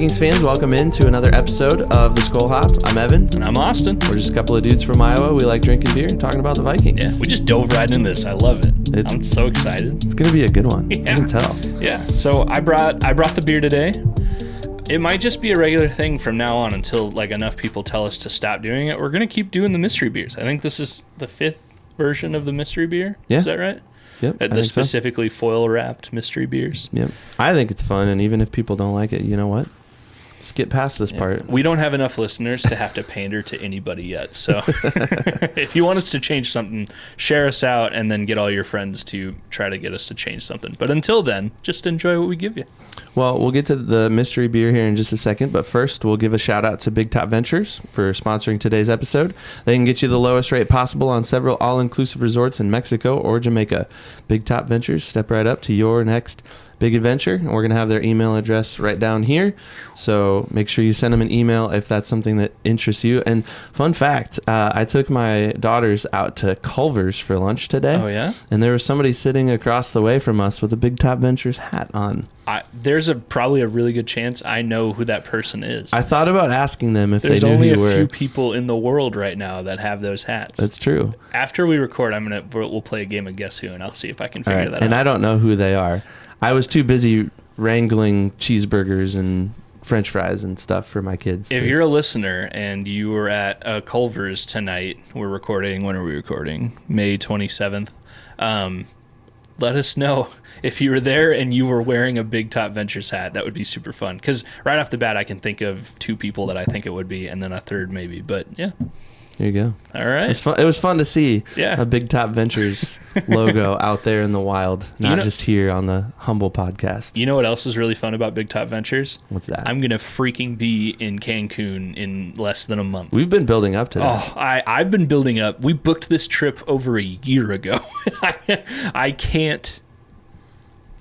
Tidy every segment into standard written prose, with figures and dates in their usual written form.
Vikings fans, welcome into another episode of the Skol Hop. I'm Evan. And I'm Austin. We're just a couple of dudes from Iowa. We like drinking beer and talking about the Vikings. Yeah, we just dove right into this. I love it. I'm so excited. It's going to be a good one. Yeah. I can tell. Yeah, so I brought the beer today. It might just be a regular thing from now on until like enough people tell us to stop doing it. We're going to keep doing the mystery beers. I think this is the 5th version of the mystery beer. Yeah. Is that right? Yep. The specifically foil wrapped mystery beers. Yep. I think it's fun, and even if people don't like it, you know what? Skip past this part. We don't have enough listeners to have to pander to anybody yet. So if you want us to change something, share us out and then get all your friends to try to get us to change something. But until then, just enjoy what we give you. Well, we'll get to the mystery beer here in just a second, but first we'll give a shout out to Big Top Ventures for sponsoring today's episode. They can get you the lowest rate possible on several all-inclusive resorts in Mexico or Jamaica. Big Top Ventures, step right up to your next big adventure. And we're going to have their email address right down here. So make sure you send them an email if that's something that interests you. And fun fact, I took my daughters out to Culver's for lunch today. Oh, yeah? And there was somebody sitting across the way from us with a Big Top Ventures hat on. There's probably a really good chance I know who that person is. I thought about asking them if There's they knew who you were. There's only a few people in the world right now that have those hats. That's true. After we record, we'll play a game of Guess Who, and I'll see if I can figure that out. And I don't know who they are. I was too busy wrangling cheeseburgers and French fries and stuff for my kids. If you're a listener and you were at Culver's tonight, when are we recording? May 27th. Let us know if you were there and you were wearing a Big Top Ventures hat. That would be super fun. Because right off the bat, I can think of 2 people that I think it would be, and then a third maybe. But yeah. There you go. All right. It was fun to see a Big Top Ventures logo out there in the wild, not just here on the Humble podcast. You know what else is really fun about Big Top Ventures? What's that? I'm going to freaking be in Cancun in less than a month. We've been building up to that. Oh, I've been building up. We booked this trip over a year ago. I can't...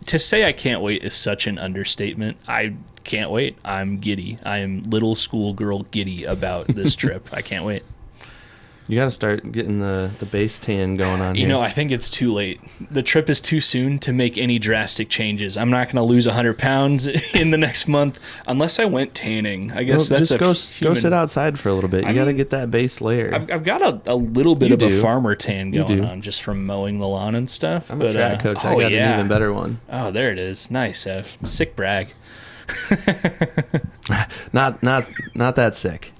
To say I can't wait is such an understatement. I can't wait. I'm giddy. I am little schoolgirl giddy about this trip. I can't wait. You got to start getting the base tan going on here. You know, I think it's too late. The trip is too soon to make any drastic changes. I'm not going to lose 100 pounds in the next month unless I went tanning. I guess that's just go sit outside for a little bit. You got to get that base layer. I've got a little bit of a farmer tan going on just from mowing the lawn and stuff. I'm a track coach. I got an even better one. Oh, there it is. Nice, Ev. Sick brag. not that sick.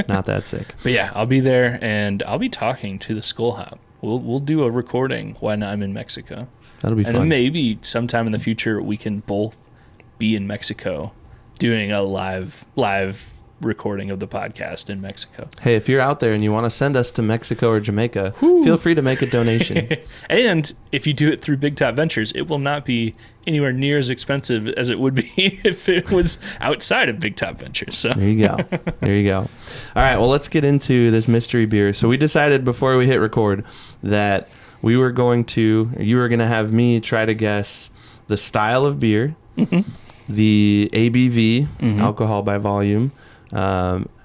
Not that sick. But yeah, I'll be there and I'll be talking to the Skol Hop. We'll do a recording when I'm in Mexico. That'll be fun. And then maybe sometime in the future we can both be in Mexico doing a live recording of the podcast in Mexico. Hey, if you're out there and you want to send us to Mexico or Jamaica, feel free to make a donation. And if you do it through Big Top Ventures, it will not be anywhere near as expensive as it would be if it was outside of Big Top Ventures. So there you go. All right, well, let's get into this mystery beer. So we decided before we hit record that you were going to have me try to guess the style of beer, the ABV, alcohol by volume,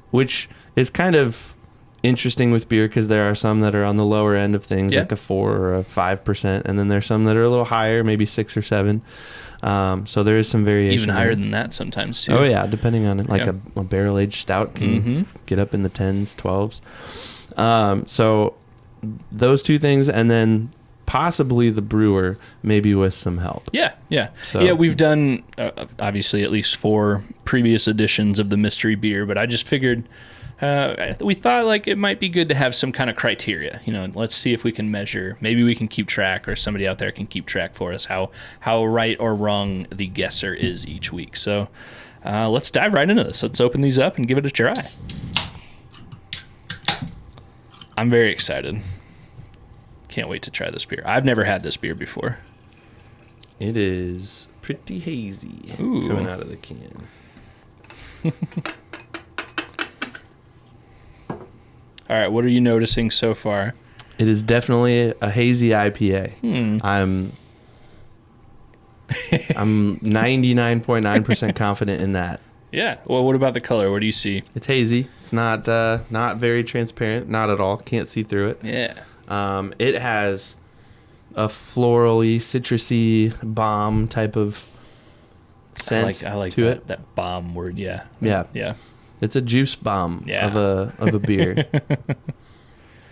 which is kind of interesting with beer because there are some that are on the lower end of things, like a 4 or a 5%, and then there's some that are a little higher, maybe 6 or 7. So there is some variation. Even higher than that sometimes too. Oh yeah, depending on it. Like a barrel-aged stout can get up in the 10s, 12s. So those 2 things, and then possibly the brewer, maybe with some help. So we've done obviously at least 4 previous editions of the mystery beer, but I just figured we thought like it might be good to have some kind of criteria. You know, let's see if we can measure. Maybe we can keep track, or somebody out there can keep track for us how right or wrong the guesser is each week. So let's dive right into this. Let's open these up and give it a try. I'm very excited. Can't wait to try this beer. I've never had this beer before. It is pretty hazy. Ooh. Coming out of the can. All right, what are you noticing so far? It is definitely a hazy IPA. I'm 99.9% confident in that. Yeah. Well, what about the color? What do you see? It's hazy. It's not very transparent. Not at all. Can't see through it. Yeah. It has a florally, citrusy, bomb type of scent I like to that, it. that bomb word. Yeah. Yeah. Yeah. It's a juice bomb Yeah. of a beer.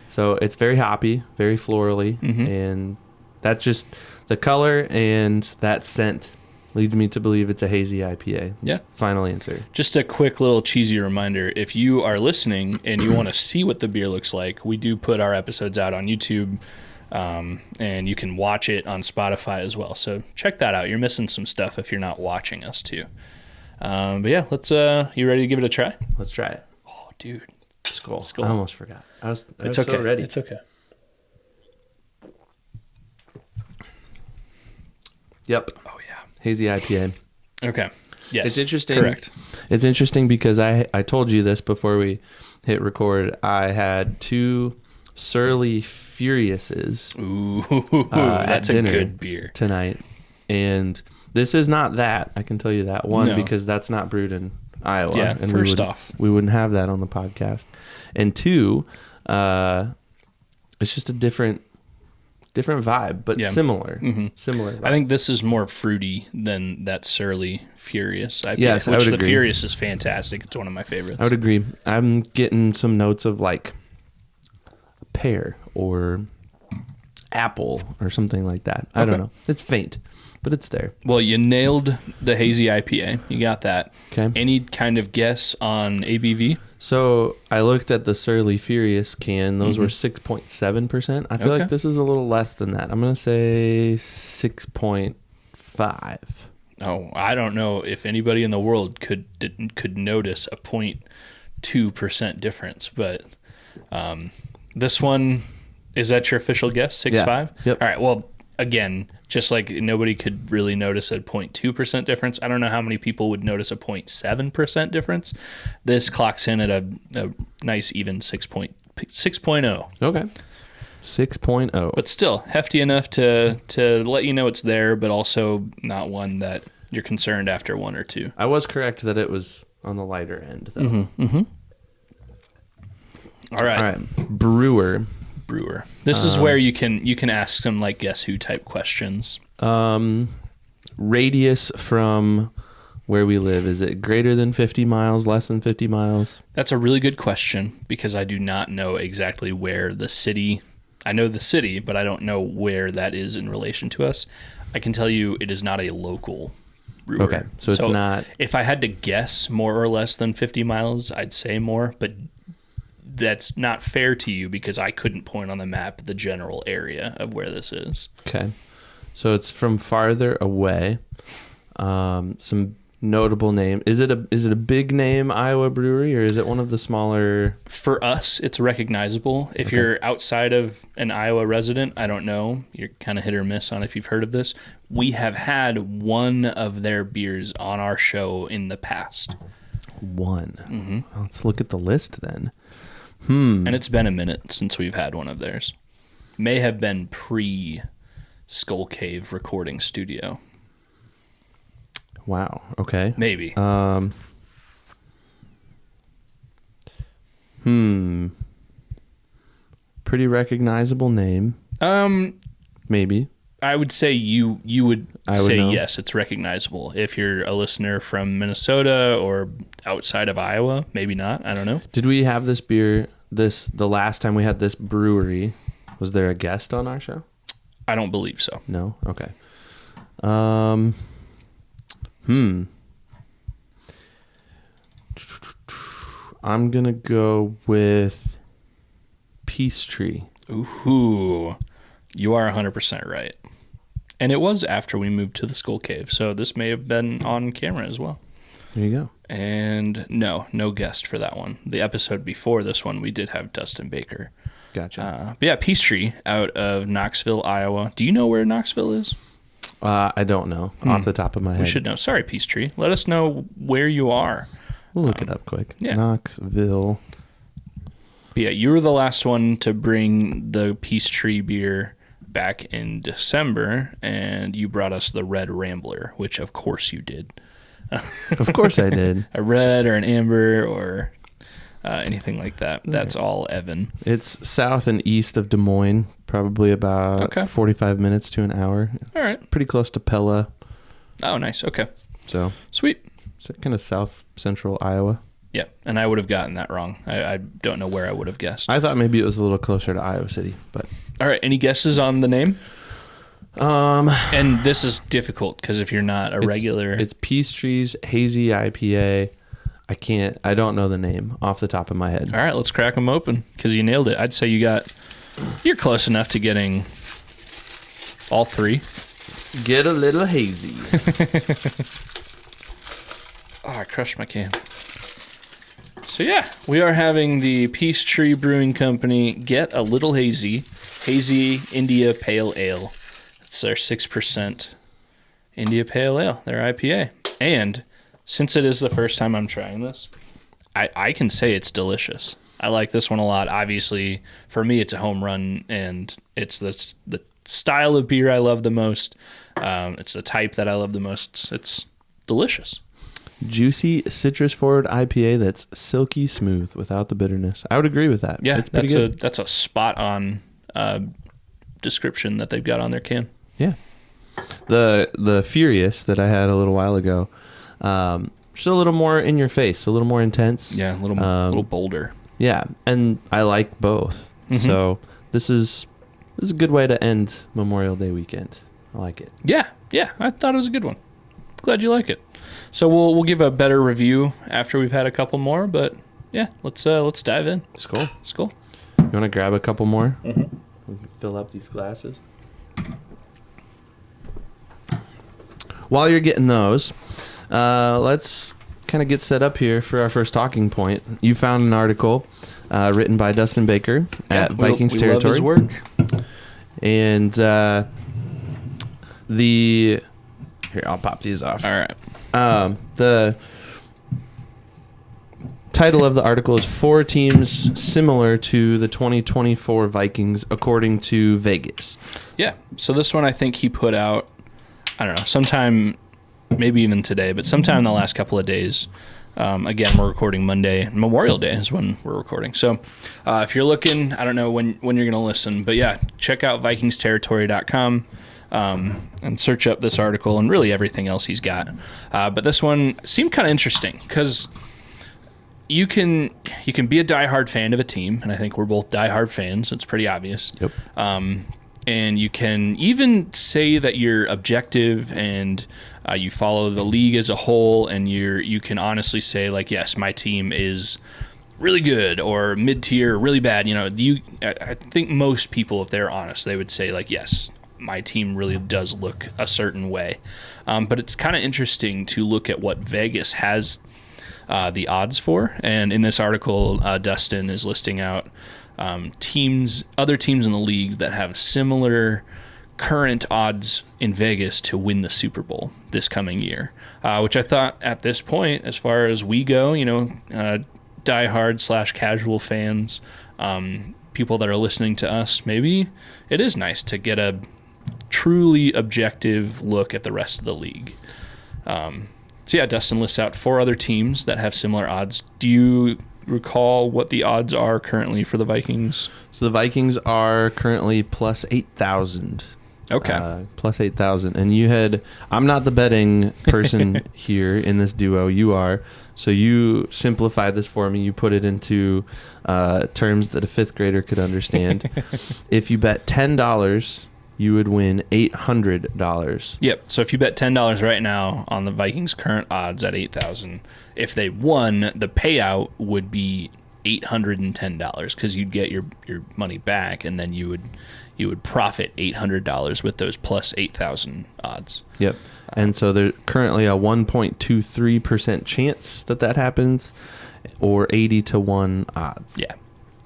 So it's very hoppy, very florally, and that's just the color and that scent leads me to believe it's a hazy IPA. Yeah. Final answer. Just a quick little cheesy reminder. If you are listening and you want to see what the beer looks like, we do put our episodes out on YouTube, and you can watch it on Spotify as well. So check that out. You're missing some stuff if you're not watching us too. But yeah, let's, you ready to give it a try? Let's try it. Oh, dude. Skol. Skol. I almost forgot. I was It's okay. so ready. It's okay. Yep. Oh, yeah. Hazy IPA. Okay. Yes. It's interesting. Correct. It's interesting because I told you this before we hit record. I had 2 Surly Furiouses Ooh, at that's a dinner good beer. tonight. And this is not that. I can tell you that. One, No. because that's not brewed in Iowa. Yeah, and first off. we wouldn't have that on the podcast. And 2, it's just a different vibe, but similar. Similar vibe. I think this is more fruity than that Surly Furious IPA. Yes, I which would the agree. Furious is fantastic. It's one of my favorites. I would agree. I'm getting some notes of like pear or apple or something like that. I don't know. It's faint, but it's there. Well, you nailed the hazy IPA. You got that. Okay. Any kind of guess on ABV? So I looked at the Surly Furious can. Those were 6.7%. I feel Okay. like this is a little less than that. I'm going to say 6.5. Oh, I don't know if anybody in the world could notice a 0.2% difference, but this one, is that your official guess? 6.5? Yeah. Yep. All right. Well, again, just like nobody could really notice a 0.2% difference, I don't know how many people would notice a 0.7% difference. This clocks in at a nice even 6.0. Okay. 6.0. But still hefty enough to let you know it's there, but also not one that you're concerned after 1 or 2. I was correct that it was on the lighter end, though. All right. All right. Brewer. This is where you can ask some like guess who type questions. Radius from where we live, is it greater than 50 miles, less than 50 miles? That's a really good question because I do not know exactly where the city. I know the city, but I don't know where that is in relation to us. I can tell you it is not a local brewer. Okay, so it's not. If I had to guess more or less than 50 miles, I'd say more, but that's not fair to you because I couldn't point on the map the general area of where this is. Okay. So it's from farther away. Some notable name. Is it a big name Iowa brewery or is it one of the smaller? For us, it's recognizable. If you're outside of an Iowa resident, I don't know. You're kind of hit or miss on if you've heard of this. We have had one of their beers on our show in the past. One. Let's look at the list then. And it's been a minute since we've had one of theirs. May have been pre-Skol Cave recording studio. Wow. Okay. Maybe. Pretty recognizable name. Maybe. I would say you would say know. yes, it's recognizable. If you're a listener from Minnesota or outside of Iowa, maybe not. I don't know. Did we have this beer the last time we had this brewery? Was there a guest on our show? I don't believe so. No? Okay. I'm going to go with Peachtree. Ooh, you are 100% right. And it was after we moved to the Skol Cave, so this may have been on camera as well. There you go. And no guest for that one. The episode before this one, we did have Dustin Baker. Gotcha. But yeah, Peachtree out of Knoxville, Iowa. Do you know where Knoxville is? I don't know off the top of my head. We should know. Sorry, Peachtree. Let us know where you are. We'll look it up quick. Yeah. Knoxville. But yeah, you were the last one to bring the Peachtree beer back in December, and you brought us the Red Rambler, which of course you did. Of course I did. A red or an amber or anything like that. That's all Evan. It's south and east of Des Moines, probably about Okay. 45 minutes to an hour. All right. It's pretty close to Pella. Oh, nice. Okay. So Sweet. it's kind of south central Iowa. Yeah, and I would have gotten that wrong. I don't know where I would have guessed. I thought maybe it was a little closer to Iowa City, but All right, any guesses on the name? And this is difficult because if you're not a regular... It's Peace Trees Hazy IPA. I don't know the name off the top of my head. All right, let's crack them open because you nailed it. I'd say you're close enough to getting all three. Get a little hazy. Oh, I crushed my can. So yeah, we are having the Peachtree Brewing Company Get a Little Hazy India Pale Ale. It's their 6% India Pale Ale, their IPA. And since it is the first time I'm trying this, I can say it's delicious. I like this one a lot. Obviously, for me, it's a home run, and it's the style of beer I love the most. It's the type that I love the most. It's delicious. Juicy, citrus-forward IPA that's silky smooth without the bitterness. I would agree with that. Yeah, it's pretty good. That's a spot-on description that they've got on their can. Yeah. The Furious that I had a little while ago, just a little more in your face, a little more intense. Yeah, a little bolder. Yeah, and I like both. Mm-hmm. So this is a good way to end Memorial Day weekend. I like it. Yeah, I thought it was a good one. Glad you like it. So we'll give a better review after we've had a couple more, but yeah, let's dive in. Skol. You want to grab a couple more? Mm-hmm. We can fill up these glasses. While you're getting those, let's kind of get set up here for our first talking point. You found an article written by Dustin Baker at Vikings we Territory. love his work. And here, I'll pop these off. All right. The title of the article is 4 teams similar to the 2024 Vikings according to Vegas. Yeah. So this one I think he put out, I don't know, sometime, maybe even today, but sometime in the last couple of days. Again, we're recording Monday. Memorial Day is when we're recording. So if you're looking, I don't know when you're going to listen, but yeah, check out VikingsTerritory.com. And search up this article and really everything else he's got. But this one seemed kind of interesting because you can be a diehard fan of a team, and I think we're both diehard fans. It's pretty obvious. Yep. And you can even say that you're objective and you follow the league as a whole, and you can honestly say like, yes, my team is really good or mid-tier, really bad. You know, I think most people, if they're honest, they would say like, yes, my team really does look a certain way. But it's kind of interesting to look at what Vegas has the odds for. And in this article, Dustin is listing out other teams in the league that have similar current odds in Vegas to win the Super Bowl this coming year, which I thought at this point, as far as we go, diehard / casual fans, people that are listening to us, maybe it is nice to get a truly objective look at the rest of the league. So yeah, Dustin lists out 4 other teams that have similar odds. Do you recall what the odds are currently for the Vikings? So the Vikings are currently plus 8,000. Okay. Plus 8,000. And I'm not the betting person here in this duo. You are. So you simplified this for me. You put it into terms that a 5th grader could understand. If you bet $10, you would win $800. Yep. So if you bet $10 right now on the Vikings' current odds at 8,000, if they won, the payout would be $810 because you'd get your money back, and then you would profit $800 with those plus 8,000 odds. Yep. And so there's currently a 1.23% chance that happens, or 80-1 odds. Yeah.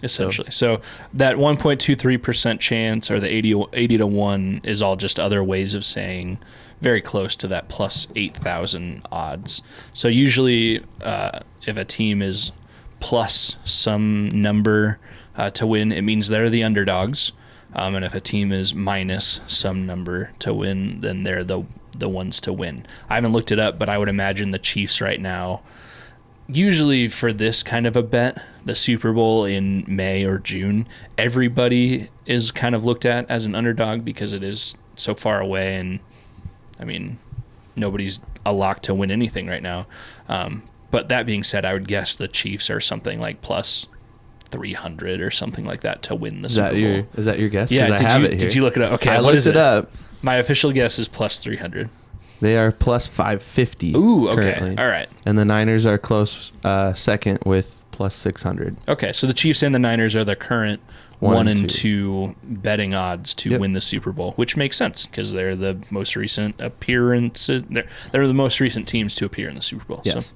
Essentially. So that 1.23% chance, or the 80-1, is all just other ways of saying very close to that plus 8,000 odds. So usually if a team is plus some number to win, it means they're the underdogs. And if a team is minus some number to win, then they're the ones to win. I haven't looked it up, but I would imagine the Chiefs right now, usually for this kind of a bet, the Super Bowl in May or June, everybody is kind of looked at as an underdog because it is so far away, and I mean, nobody's a lock to win anything right now. But that being said, I would guess the Chiefs are something like plus 300 or something like that to win the Super Bowl. Is that your guess? Yeah, I have it here. Did you look it up? Okay, I what looked is it up. My official guess is plus 300. They are plus 550. Ooh, okay. Currently. All right. And the Niners are close second with plus 600. Okay, so the Chiefs and the Niners are the current 1 and 2 betting odds to win the Super Bowl, which makes sense because they're the most recent appearances. They're the most recent teams to appear in the Super Bowl. Yes.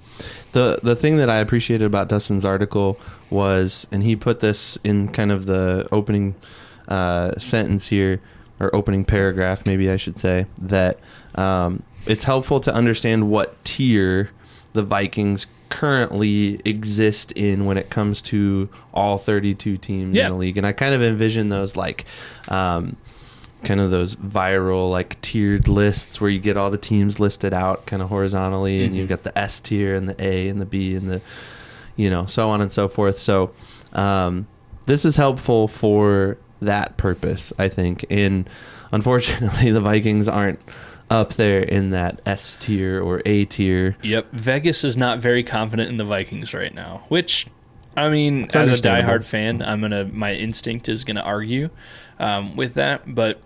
So. The thing that I appreciated about Dustin's article was, and he put this in kind of the opening sentence here, or opening paragraph, maybe I should say, that it's helpful to understand what tier the Vikings currently exist in when it comes to all 32 teams in the league. And I kind of envision those like kind of those viral like tiered lists where you get all the teams listed out kind of horizontally, and you've got the S tier and the A and the B and the, you know, so on and so forth. So this is helpful for that purpose, I think. And unfortunately the Vikings aren't up there in that S tier or A tier. Yep. Vegas is not very confident in the Vikings right now, which, I mean, It's as a understandable. diehard fan, my instinct is gonna argue with that, but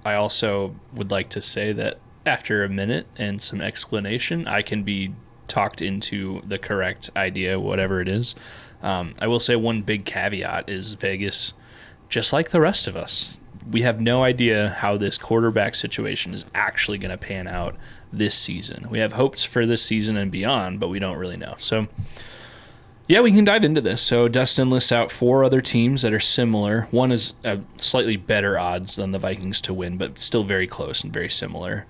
I also would like to say that after a minute and some explanation, I can be talked into the correct idea, whatever it is. I will say one big caveat is Vegas, just like the rest of us, we have no idea how this quarterback situation is actually going to pan out this season. We have hopes for this season and beyond, but we don't really know. So, yeah, we can dive into this. So Dustin lists out 4 other teams that are similar. One is slightly better odds than the Vikings to win, but still very close and very similar.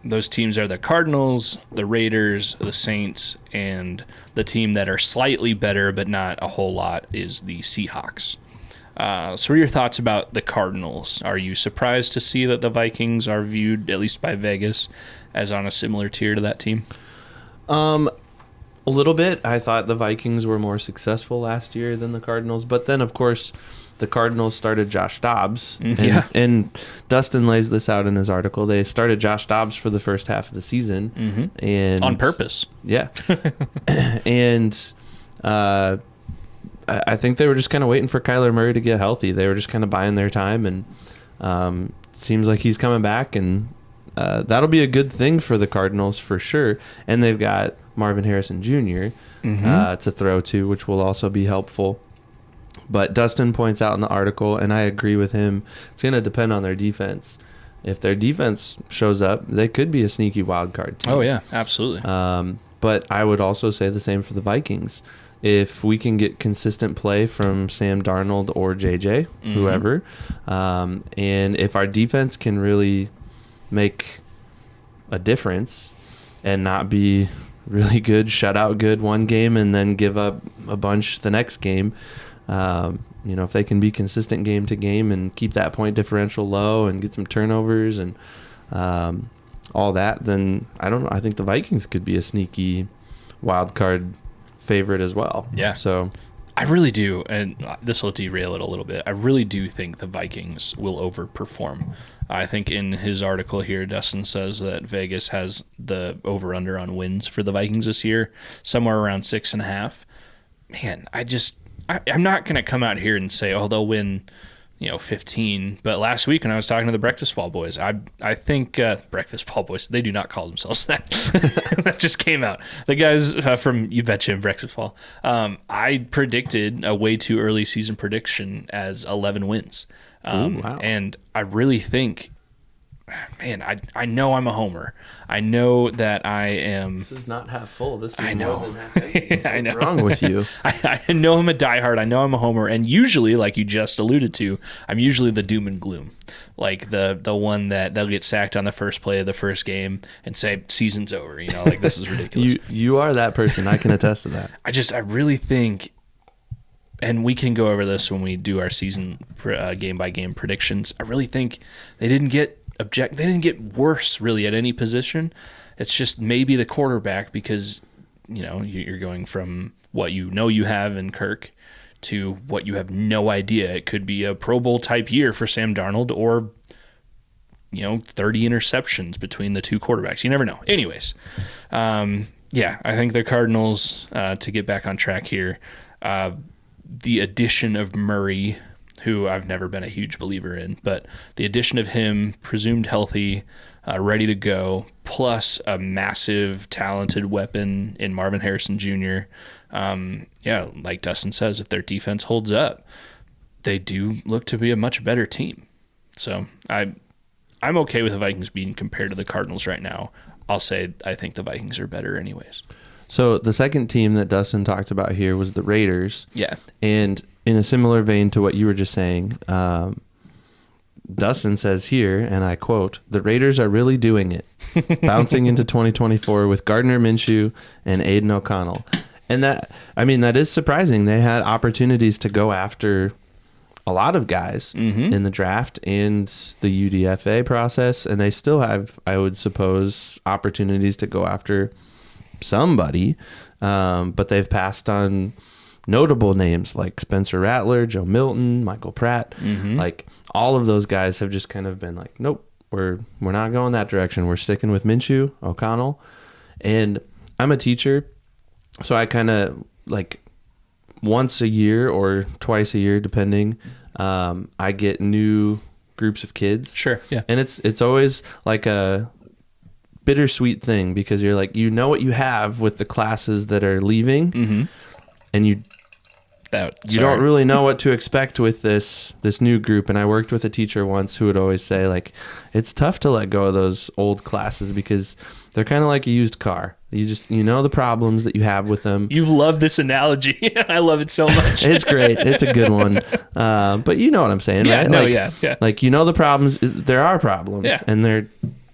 Those teams are the Cardinals, the Raiders, the Saints, and the team that are slightly better but not a whole lot is the Seahawks. So what are your thoughts about the Cardinals? Are you surprised to see that the Vikings are viewed, at least by Vegas, as on a similar tier to that team? A little bit. I thought the Vikings were more successful last year than the Cardinals, but then of course the Cardinals started Josh Dobbs, and Dustin lays this out in his article. They started Josh Dobbs for the first half of the season, and On purpose. Yeah, and I think they were just kind of waiting for Kyler Murray to get healthy. They were just kind of buying their time, and seems like he's coming back, and that'll be a good thing for the Cardinals for sure. And they've got Marvin Harrison Jr. To throw to, which will also be helpful. But Dustin points out in the article, and I agree with him, it's going to depend on their defense. If their defense shows up, they could be a sneaky wild card team. Oh, yeah, absolutely. But I would also say the same for the Vikings. If we can get consistent play from Sam Darnold or JJ, whoever, and if our defense can really make a difference and not be really good, shut out good one game and then give up a bunch the next game, if they can be consistent game to game and keep that point differential low and get some turnovers and all that, then I don't know. I think the Vikings could be a sneaky wild card favorite as well. Yeah. So I really do, and this will derail it a little bit. I really do think the Vikings will overperform. I think in his article here, Dustin says that Vegas has the over-under on wins for the Vikings this year, somewhere around 6.5. Man, I'm not going to come out here and say, oh, they'll win, 15. But last week when I was talking to the Breakfast Ball Boys, I think Breakfast Ball Boys, they do not call themselves that. That just came out. The guys from You Betcha and Breakfast Ball. I predicted a way too early season prediction as 11 wins. Ooh, wow. And I really think, man, I know I'm a homer. I know that I am. This is not half full. This is I know. more than half empty. I know. What's wrong with you? I know I'm a diehard. I know I'm a homer. And usually, like you just alluded to, I'm usually the doom and gloom. Like the one that they'll get sacked on the first play of the first game and say, season's over. Like this is ridiculous. You are that person. I can attest to that. I really think, and we can go over this when we do our season game by game predictions. I really think they didn't get worse really at any position. It's just maybe the quarterback, because you're going from what you have in Kirk to what you have no idea. It could be a Pro Bowl type year for Sam Darnold, or 30 interceptions between the two quarterbacks. You never know. Anyways, yeah, I think the Cardinals, to get back on track here, the addition of Murray, who I've never been a huge believer in, but the addition of him, presumed healthy, ready to go, plus a massive, talented weapon in Marvin Harrison Jr. Yeah, like Dustin says, if their defense holds up, they do look to be a much better team. So I'm okay with the Vikings being compared to the Cardinals right now. I'll say I think the Vikings are better anyways. So the second team that Dustin talked about here was the Raiders. Yeah. And in a similar vein to what you were just saying, Dustin says here, and I quote, "The Raiders are really doing it, bouncing into 2024 with Gardner Minshew and Aiden O'Connell." And that is surprising. They had opportunities to go after a lot of guys in the draft and the UDFA process, and they still have, I would suppose, opportunities to go after somebody, but they've passed on notable names like Spencer Rattler, Joe Milton, Michael Pratt. Like all of those guys have just kind of been like, nope, we're not going that direction. We're sticking with Minshew, O'Connell. And I'm a teacher, so I kind of like once a year or twice a year, depending, I get new groups of kids. Sure. Yeah. And it's always like a bittersweet thing because you're like, what you have with the classes that are leaving, and you don't really know what to expect with this new group. And I worked with a teacher once who would always say, like, it's tough to let go of those old classes because they're kind of like a used car. You know the problems that you have with them. You love this analogy. I love it so much. It's great. It's a good one. But you know what I'm saying, right? No, like, yeah. Like, the problems. There are problems, and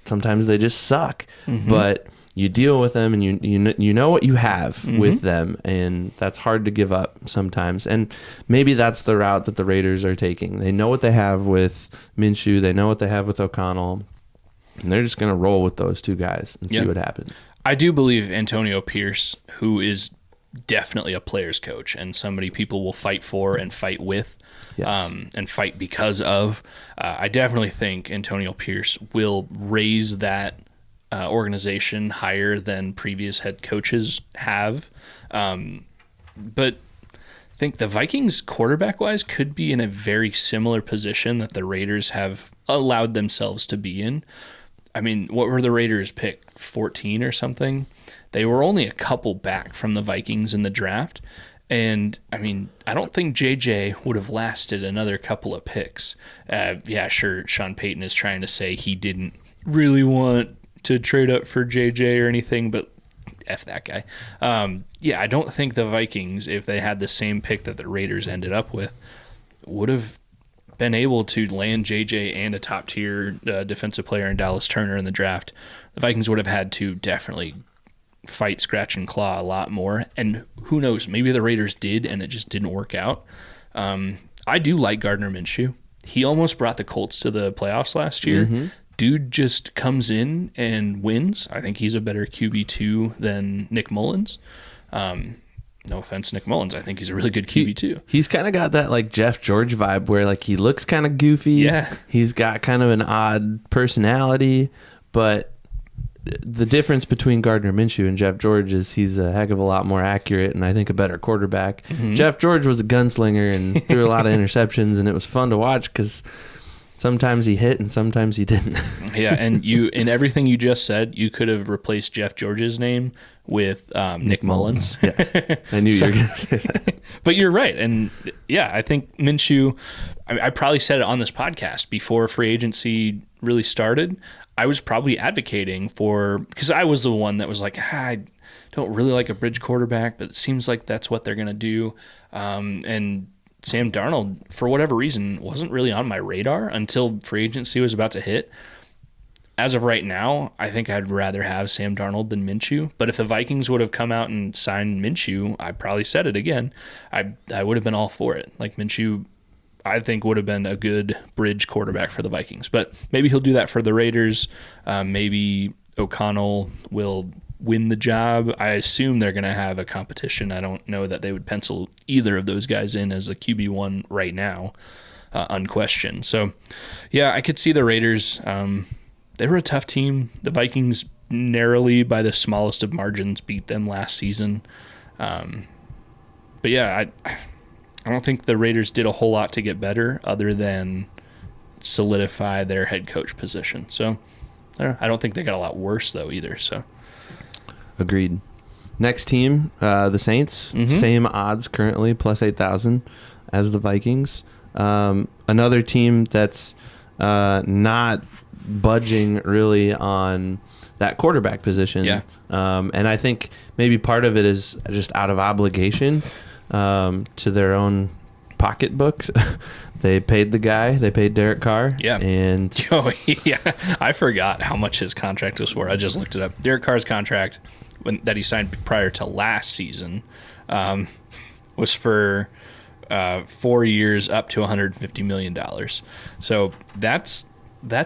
sometimes they just suck. But you deal with them, and you know what you have with them, and that's hard to give up sometimes. And maybe that's the route that the Raiders are taking. They know what they have with Minshew. They know what they have with O'Connell. And they're just going to roll with those two guys and see what happens. I do believe Antonio Pierce, who is definitely a player's coach and somebody people will fight for and fight with, and fight because of. I definitely think Antonio Pierce will raise that organization higher than previous head coaches have. But I think the Vikings quarterback-wise could be in a very similar position that the Raiders have allowed themselves to be in. I mean, what were the Raiders picked? 14 or something? They were only a couple back from the Vikings in the draft. And, I mean, I don't think JJ would have lasted another couple of picks. Yeah, sure, Sean Payton is trying to say he didn't really want to trade up for JJ or anything, but F that guy. Yeah, I don't think the Vikings, if they had the same pick that the Raiders ended up with, would have been able to land JJ and a top-tier defensive player in Dallas Turner in the draft. The Vikings would have had to definitely fight, scratch, and claw a lot more. And who knows, maybe the Raiders did and it just didn't work out. I do like Gardner Minshew. He almost brought the Colts to the playoffs last year. Dude just comes in and wins. I think he's a better QB2 than Nick Mullins. No offense, Nick Mullins. I think he's a really good QB too. He's kind of got that like Jeff George vibe where like he looks kind of goofy. Yeah. He's got kind of an odd personality, but the difference between Gardner Minshew and Jeff George is he's a heck of a lot more accurate and I think a better quarterback. Jeff George was a gunslinger and threw a lot of interceptions, and it was fun to watch because sometimes he hit and sometimes he didn't. Yeah, and in everything you just said, you could have replaced Jeff George's name with Nick Mullins. Yes, I knew you were going to say that. But you're right, and yeah, I think Minshew. I probably said it on this podcast before free agency really started. I was probably advocating for, because I was the one that was like, I don't really like a bridge quarterback, but it seems like that's what they're going to do, and Sam Darnold, for whatever reason, wasn't really on my radar until free agency was about to hit. As of right now, I think I'd rather have Sam Darnold than Minshew. But if the Vikings would have come out and signed Minshew, I probably said it again, I would have been all for it. Like Minshew, I think would have been a good bridge quarterback for the Vikings. But maybe he'll do that for the Raiders. Maybe O'Connell will win the job. I assume they're going to have a competition. I don't know that they would pencil either of those guys in as a QB1 right now. unquestioned. So, yeah, I could see the Raiders. They were a tough team. The Vikings narrowly, by the smallest of margins, beat them last season. But yeah, I don't think the Raiders did a whole lot to get better other than solidify their head coach position. So I don't think they got a lot worse though either. So agreed. Next team, the Saints, same odds currently, plus 8,000 as the Vikings. Another team that's not budging really on that quarterback position. Yeah. And I think maybe part of it is just out of obligation to their own pocketbook. They paid the guy. They paid Derek Carr. Yeah. And yeah, I forgot how much his contract was for. I just looked it up. Derek Carr's contract that he signed prior to last season was for 4 years, up to $150 million. So that's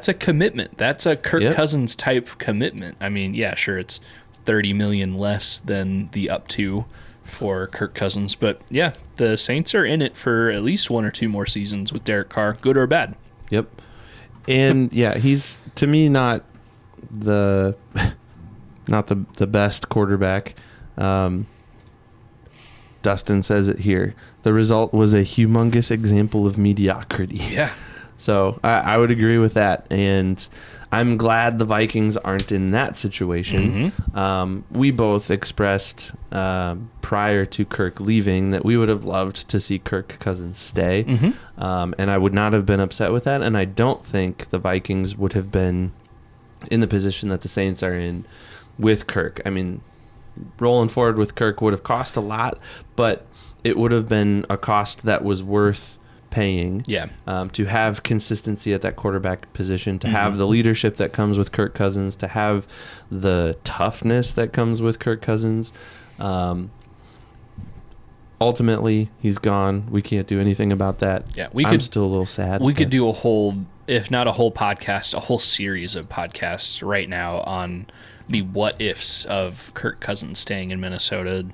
a commitment. That's a Kirk Cousins type commitment. I mean, yeah, sure, it's $30 million less than the up to for Kirk Cousins, but yeah, the Saints are in it for at least 1 or 2 more seasons with Derek Carr, good or bad. Yep. And yeah, he's to me not the best quarterback. Dustin says it here. The result was a humongous example of mediocrity. Yeah. So I would agree with that, and I'm glad the Vikings aren't in that situation. We both expressed prior to Kirk leaving that we would have loved to see Kirk Cousins stay, and I would not have been upset with that, and I don't think the Vikings would have been in the position that the Saints are in with Kirk. I mean, rolling forward with Kirk would have cost a lot, but it would have been a cost that was worth paying. To have consistency at that quarterback position, to have the leadership that comes with Kirk Cousins, to have the toughness that comes with Kirk Cousins. Ultimately, he's gone. We can't do anything about that. Yeah, I'm still a little sad. We could do a whole, if not a whole podcast, a whole series of podcasts right now on the what ifs of Kirk Cousins staying in Minnesota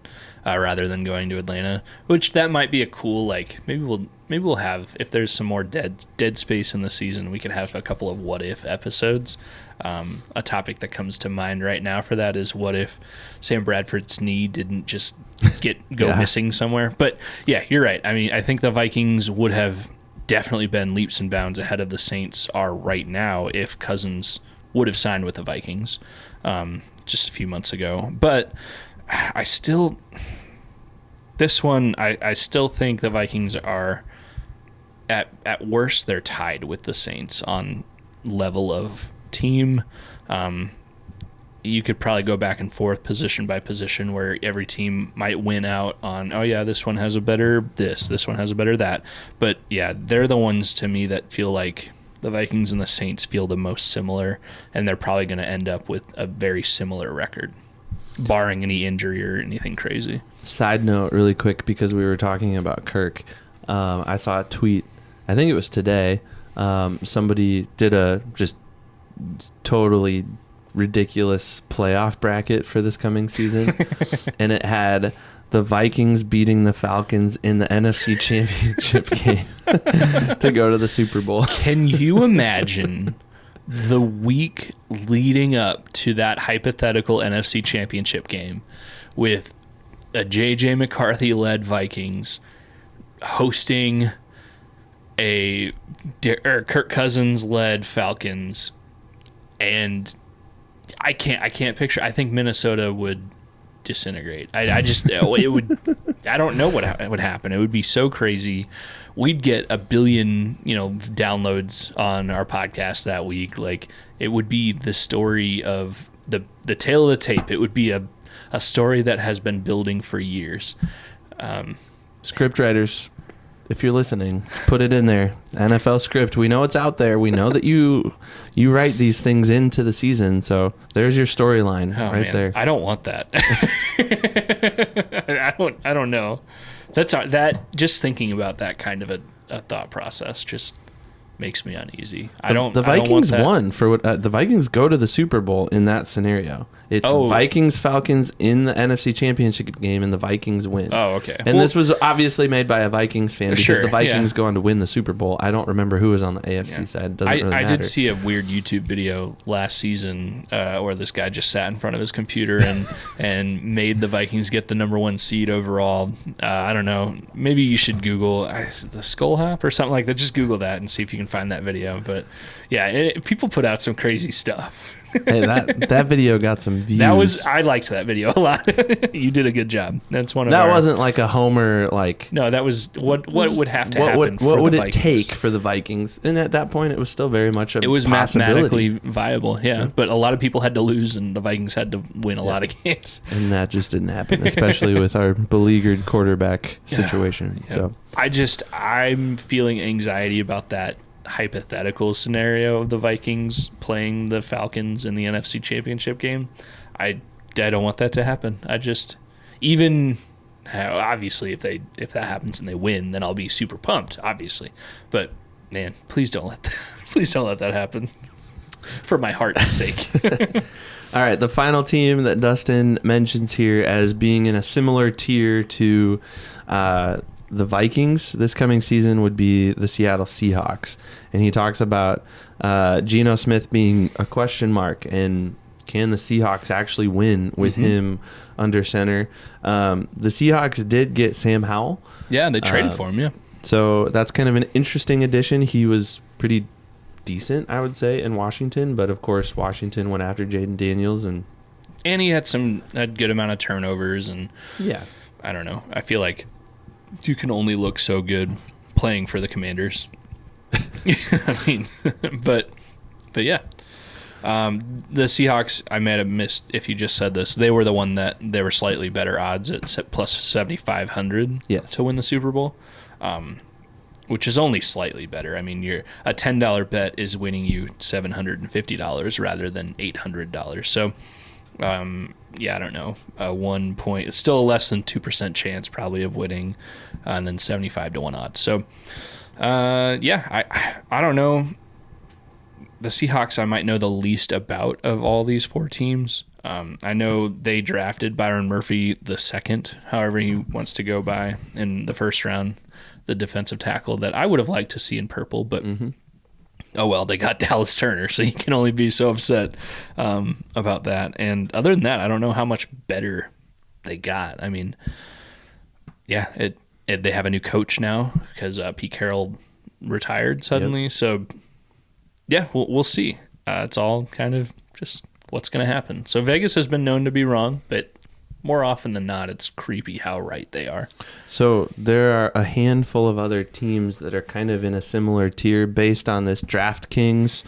rather than going to Atlanta, which that might be a cool, like, maybe we'll have, if there's some more dead space in the season, we can have a couple of what if episodes. A topic that comes to mind right now for that is what if Sam Bradford's knee didn't just go missing somewhere. But yeah, you're right. I mean, I think the Vikings would have definitely been leaps and bounds ahead of the Saints are right now if Cousins would have signed with the Vikings just a few months ago. But I still think the Vikings are at worst they're tied with the Saints on level of team. You could probably go back and forth position by position where every team might win out on, oh yeah, this one has a better this one has a better that. But yeah, they're the ones to me that feel like the Vikings and the Saints feel the most similar, and they're probably going to end up with a very similar record, barring any injury or anything crazy. Side note really quick, because we were talking about Kirk, I saw a tweet, I think it was today, somebody did a just totally ridiculous playoff bracket for this coming season, and it had the Vikings beating the Falcons in the NFC Championship game to go to the Super Bowl. Can you imagine the week leading up to that hypothetical NFC Championship game with a J.J. McCarthy-led Vikings hosting a Kirk Cousins-led Falcons, and I can't picture. I think Minnesota would disintegrate. I just it would. I don't know what would happen. It would be so crazy. We'd get 1 billion downloads on our podcast that week. Like, it would be the story of the tale of the tape. It would be a story that has been building for years. Script writers, if you're listening, put it in there. NFL script. We know it's out there. We know that you write these things into the season. So there's your storyline there. I don't want that. I don't know. That just thinking about that kind of a thought process just makes me uneasy. The Vikings won for what the Vikings go to the Super Bowl in that scenario. It's Vikings Falcons in the NFC Championship game, and the Vikings win. Oh, okay. And this was obviously made by a Vikings fan because the Vikings go on to win the Super Bowl. I don't remember who was on the AFC side. It doesn't really matter. I did see a weird YouTube video last season where this guy just sat in front of his computer and made the Vikings get the number 1 seed overall. I don't know. Maybe you should Google the Skol Hop or something like that. Just Google that and see if you can find that video. But yeah, people put out some crazy stuff. Hey, that video got some views. I liked that video a lot. You did a good job. That's one of that wasn't like a homer No, that was what would have to happen. What would it take for the Vikings? And at that point, it was still very much it was mathematically viable. Yeah, but a lot of people had to lose, and the Vikings had to win a lot of games. And that just didn't happen, especially with our beleaguered quarterback situation. Yeah. So I'm feeling anxiety about that hypothetical scenario of the Vikings playing the Falcons in the NFC Championship game. I don't want that to happen. Obviously if that happens and they win, then I'll be super pumped, obviously. But man, please don't let that happen. For my heart's sake. All right, the final team that Dustin mentions here as being in a similar tier to the Vikings this coming season would be the Seattle Seahawks. And he talks about Geno Smith being a question mark, and can the Seahawks actually win with him under center? The Seahawks did get Sam Howell. Yeah, they traded for him, yeah. So that's kind of an interesting addition. He was pretty decent, I would say, in Washington, but of course Washington went after Jaden Daniels, and he had a good amount of turnovers, and I don't know. I feel like you can only look so good playing for the Commanders. I mean, but yeah. The Seahawks, I might have missed if you just said this. They were the one that they were slightly better odds at plus 7,500 to win the Super Bowl, which is only slightly better. I mean, a $10 bet is winning you $750 rather than $800. So, I don't know. 1 point. It's still a less than 2% chance probably of winning, and then 75 to 1 odds. So, I don't know. The Seahawks I might know the least about of all these 4 teams. I know they drafted Byron Murphy the second, however he wants to go by, in the first round, the defensive tackle that I would have liked to see in purple, but oh well, they got Dallas Turner, so you can only be so upset about that. And other than that, I don't know how much better they got. I mean, they have a new coach now because Pete Carroll retired suddenly. So, we'll see. It's all kind of just what's going to happen. So Vegas has been known to be wrong, but more often than not, it's creepy how right they are. So there are a handful of other teams that are kind of in a similar tier based on this DraftKings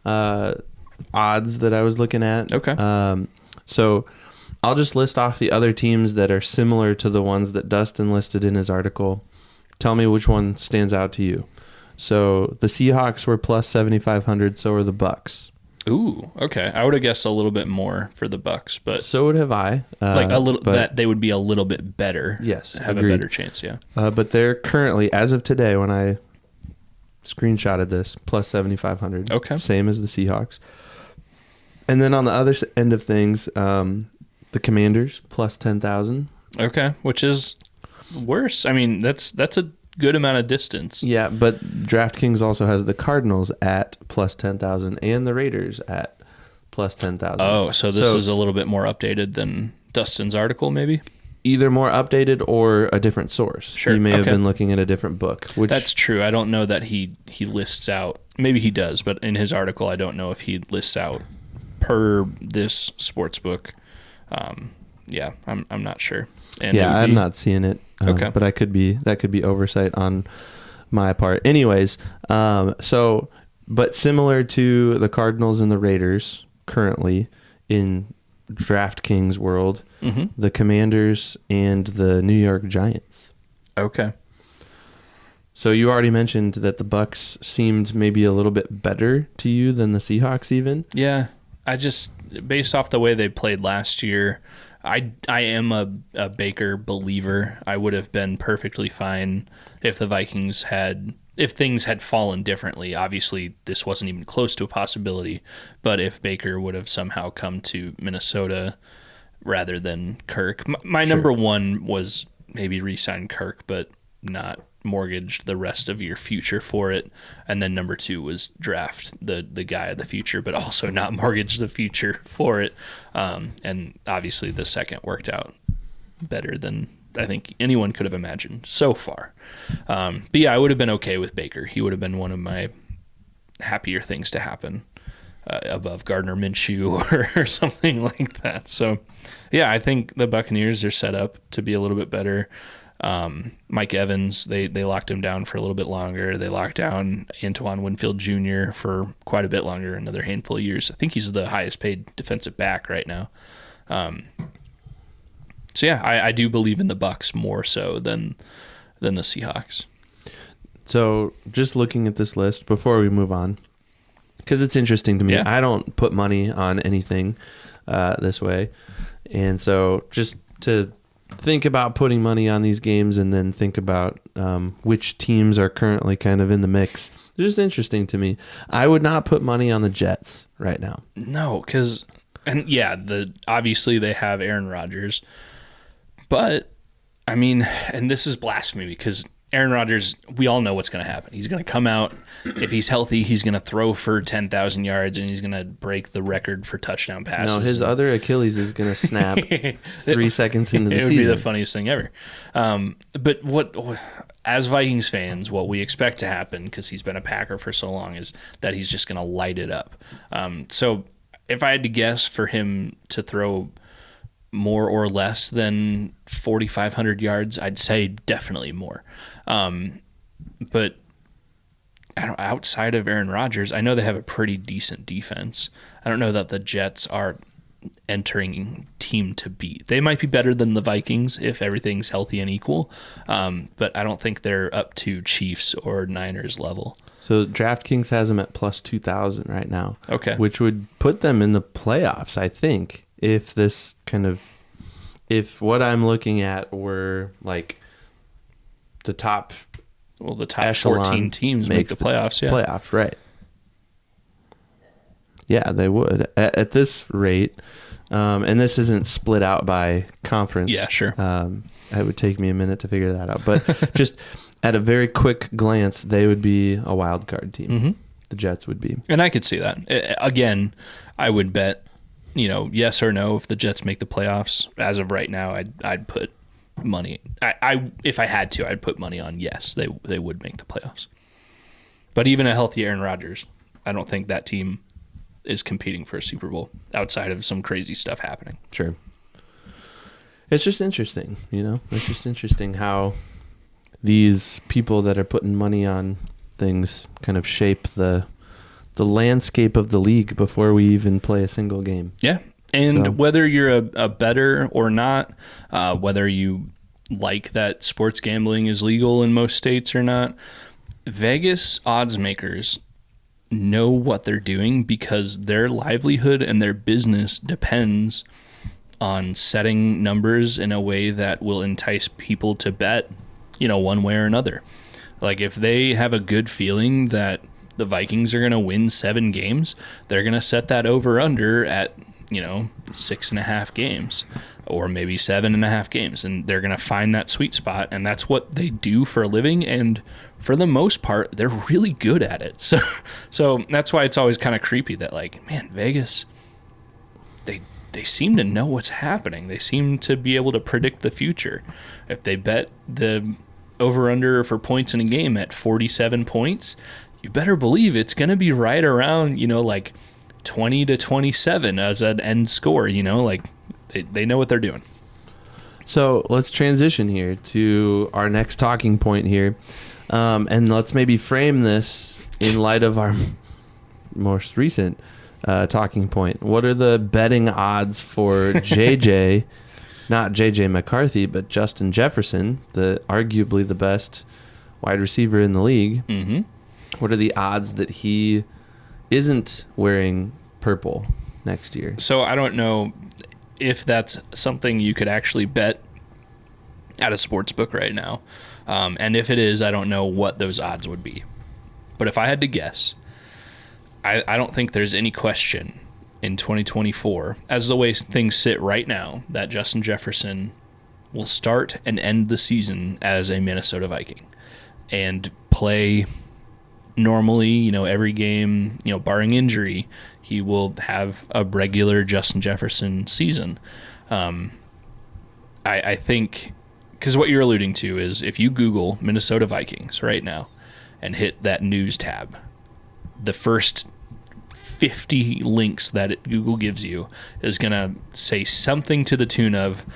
odds that I was looking at. Okay. So I'll just list off the other teams that are similar to the ones that Dustin listed in his article. Tell me which one stands out to you. So the Seahawks were plus 7,500, so are the Bucks. Ooh, okay. I would have guessed a little bit more for the Bucks, but so would have I. Like a little, that they would be a little bit better. Yes, have agreed. A better chance. Yeah. But they're currently, as of today, when I screenshotted this, plus 7,500. Okay. Same as the Seahawks. And then on the other end of things, the Commanders plus 10,000. Okay, which is worse. I mean, that's a good amount of distance. Yeah, but DraftKings also has the Cardinals at plus 10,000 and the Raiders at plus 10,000. Oh, so this is a little bit more updated than Dustin's article, maybe? Either more updated or a different source. Sure. He may have been looking at a different book. That's true. I don't know that he lists out. Maybe he does, but in his article, I don't know if he lists out per this sports book. I'm not sure. And I'm not seeing it. Okay. But that could be oversight on my part. Anyways, but similar to the Cardinals and the Raiders currently in DraftKings world, the Commanders and the New York Giants. Okay. So you already mentioned that the Bucks seemed maybe a little bit better to you than the Seahawks even. Yeah. I just, based off the way they played last year, I am a Baker believer. I would have been perfectly fine if the Vikings had if things had fallen differently, obviously this wasn't even close to a possibility, but if Baker would have somehow come to Minnesota rather than Kirk, my Sure. number one was maybe re-sign Kirk, but not mortgage the rest of your future for it. And then number two was draft the guy of the future, but also not mortgage the future for it. And obviously the second worked out better than I think anyone could have imagined so far. But yeah, I would have been okay with Baker. He would have been one of my happier things to happen above Gardner Minshew or something like that. So yeah, I think the Buccaneers are set up to be a little bit better. Mike Evans, they locked him down for a little bit longer. They locked down Antoine Winfield Jr. for quite a bit longer, another handful of years. I think he's the highest paid defensive back right now. So yeah, I do believe in the Bucs more so than the Seahawks. So just looking at this list before we move on, because it's interesting to me. Yeah. I don't put money on anything this way. And so just to think about putting money on these games and then think about which teams are currently kind of in the mix, it's just interesting to me. I would not put money on the Jets right now. No, because, and yeah, obviously they have Aaron Rodgers. But, I mean, and this is blasphemy because Aaron Rodgers, we all know what's going to happen. He's going to come out. If he's healthy, he's going to throw for 10,000 yards and he's going to break the record for touchdown passes. No, his other Achilles is going to snap 3 seconds into the season. It would season. be the funniest thing ever. But what, as Vikings fans, what we expect to happen, because he's been a Packer for so long, is that he's just going to light it up. So if I had to guess for him to throw more or less than 4,500 yards, I'd say definitely more. But outside of Aaron Rodgers, I know they have a pretty decent defense. I don't know that the Jets are entering team to beat. They might be better than the Vikings if everything's healthy and equal, but I don't think they're up to Chiefs or Niners level. So DraftKings has them at plus 2,000 right now. Okay. Which would put them in the playoffs, I think, if what I'm looking at were like the top echelon 14 teams make the playoffs, yeah. Playoffs, right. Yeah, they would. At this rate, and this isn't split out by conference. Yeah, sure. It would take me a minute to figure that out. But just at a very quick glance, they would be a wild card team. Mm-hmm. The Jets would be. And I could see that. Again, I would bet, yes or no if the Jets make the playoffs. As of right now, I'd put money. If I had to, I'd put money on yes, they would make the playoffs. But even a healthy Aaron Rodgers, I don't think that team is competing for a Super Bowl outside of some crazy stuff happening. Sure. It's just interesting, It's just interesting how these people that are putting money on things kind of shape the landscape of the league before we even play a single game. Yeah. And whether you're a bettor or not, whether you like that sports gambling is legal in most states or not, Vegas odds makers know what they're doing because their livelihood and their business depends on setting numbers in a way that will entice people to bet, one way or another. Like if they have a good feeling that the Vikings are going to win 7 games, they're going to set that over under at 6.5 games or maybe 7.5 games, and they're going to find that sweet spot, and that's what they do for a living, and for the most part they're really good at it. So that's why it's always kind of creepy that, like, man, Vegas, they seem to know what's happening. They seem to be able to predict the future. If they bet the over under for points in a game at 47 points, you better believe it's going to be right around, like 20 to 27 as an end score, like they know what they're doing. So let's transition here to our next talking point here. And let's maybe frame this in light of our most recent talking point. What are the betting odds for JJ, not JJ McCarthy, but Justin Jefferson, arguably the best wide receiver in the league? Mm-hmm. What are the odds that he isn't wearing purple next year? So I don't know if that's something you could actually bet at a sports book right now. And if it is, I don't know what those odds would be. But if I had to guess, I don't think there's any question in 2024, as the way things sit right now, that Justin Jefferson will start and end the season as a Minnesota Viking and play normally, every game, barring injury, he will have a regular Justin Jefferson season. I think, because what you're alluding to is if you Google Minnesota Vikings right now and hit that news tab, the first 50 links that Google gives you is going to say something to the tune of,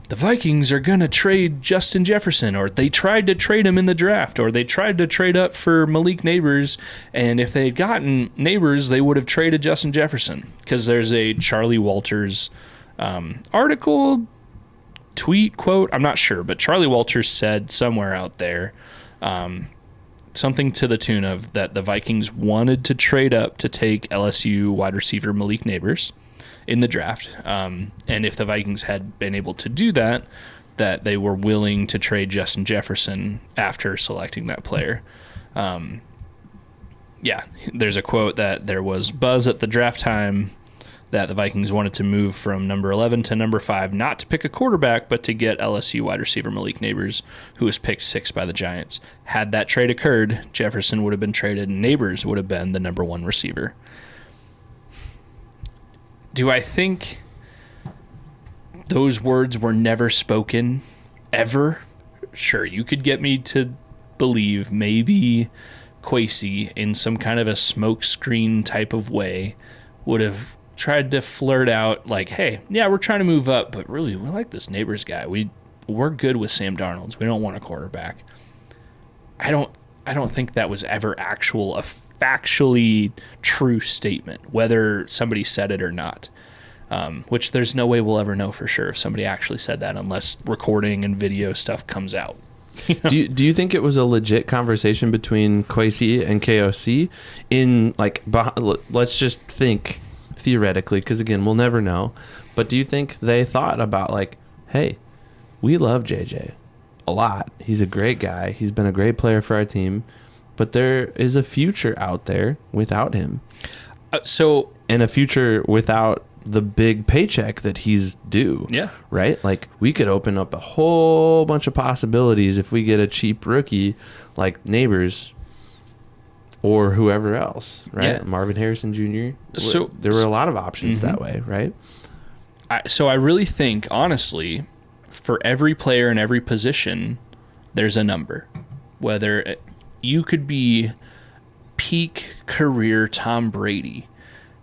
the Vikings are going to trade Justin Jefferson, or they tried to trade him in the draft, or they tried to trade up for Malik Neighbors, and if they had gotten Neighbors, they would have traded Justin Jefferson. Because there's a Charlie Walters article, tweet, quote, I'm not sure, but Charlie Walters said somewhere out there something to the tune of that the Vikings wanted to trade up to take LSU wide receiver Malik Neighbors in the draft. And if the Vikings had been able to do that, that they were willing to trade Justin Jefferson after selecting that player. There's a quote that there was buzz at the draft time that the Vikings wanted to move from number 11 to number 5, not to pick a quarterback, but to get LSU wide receiver Malik Neighbors, who was picked 6 by the Giants. Had that trade occurred, Jefferson would have been traded and Neighbors would have been the number 1 receiver. Do I think those words were never spoken, ever? Sure, you could get me to believe maybe Kwesi, in some kind of a smokescreen type of way, would have tried to flirt out like, hey, yeah, we're trying to move up, but really, we like this Neighbors guy. We're good with Sam Darnold. We don't want a quarterback. I don't think that was ever a factually true statement, whether somebody said it or not. Which there's no way we'll ever know for sure if somebody actually said that unless recording and video stuff comes out. Do you think it was a legit conversation between Kwesi and KOC in let's just think theoretically, because again, we'll never know, but do you think they thought about hey, we love JJ a lot, he's a great guy, he's been a great player for our team, but there is a future out there without him, and a future without the big paycheck that he's due. Yeah. Right? We could open up a whole bunch of possibilities if we get a cheap rookie like Neighbors or whoever else, right? Yeah. Marvin Harrison Jr. So there were a lot of options that way, right? I really think, honestly, for every player in every position, there's a number. Whether you could be peak career Tom Brady,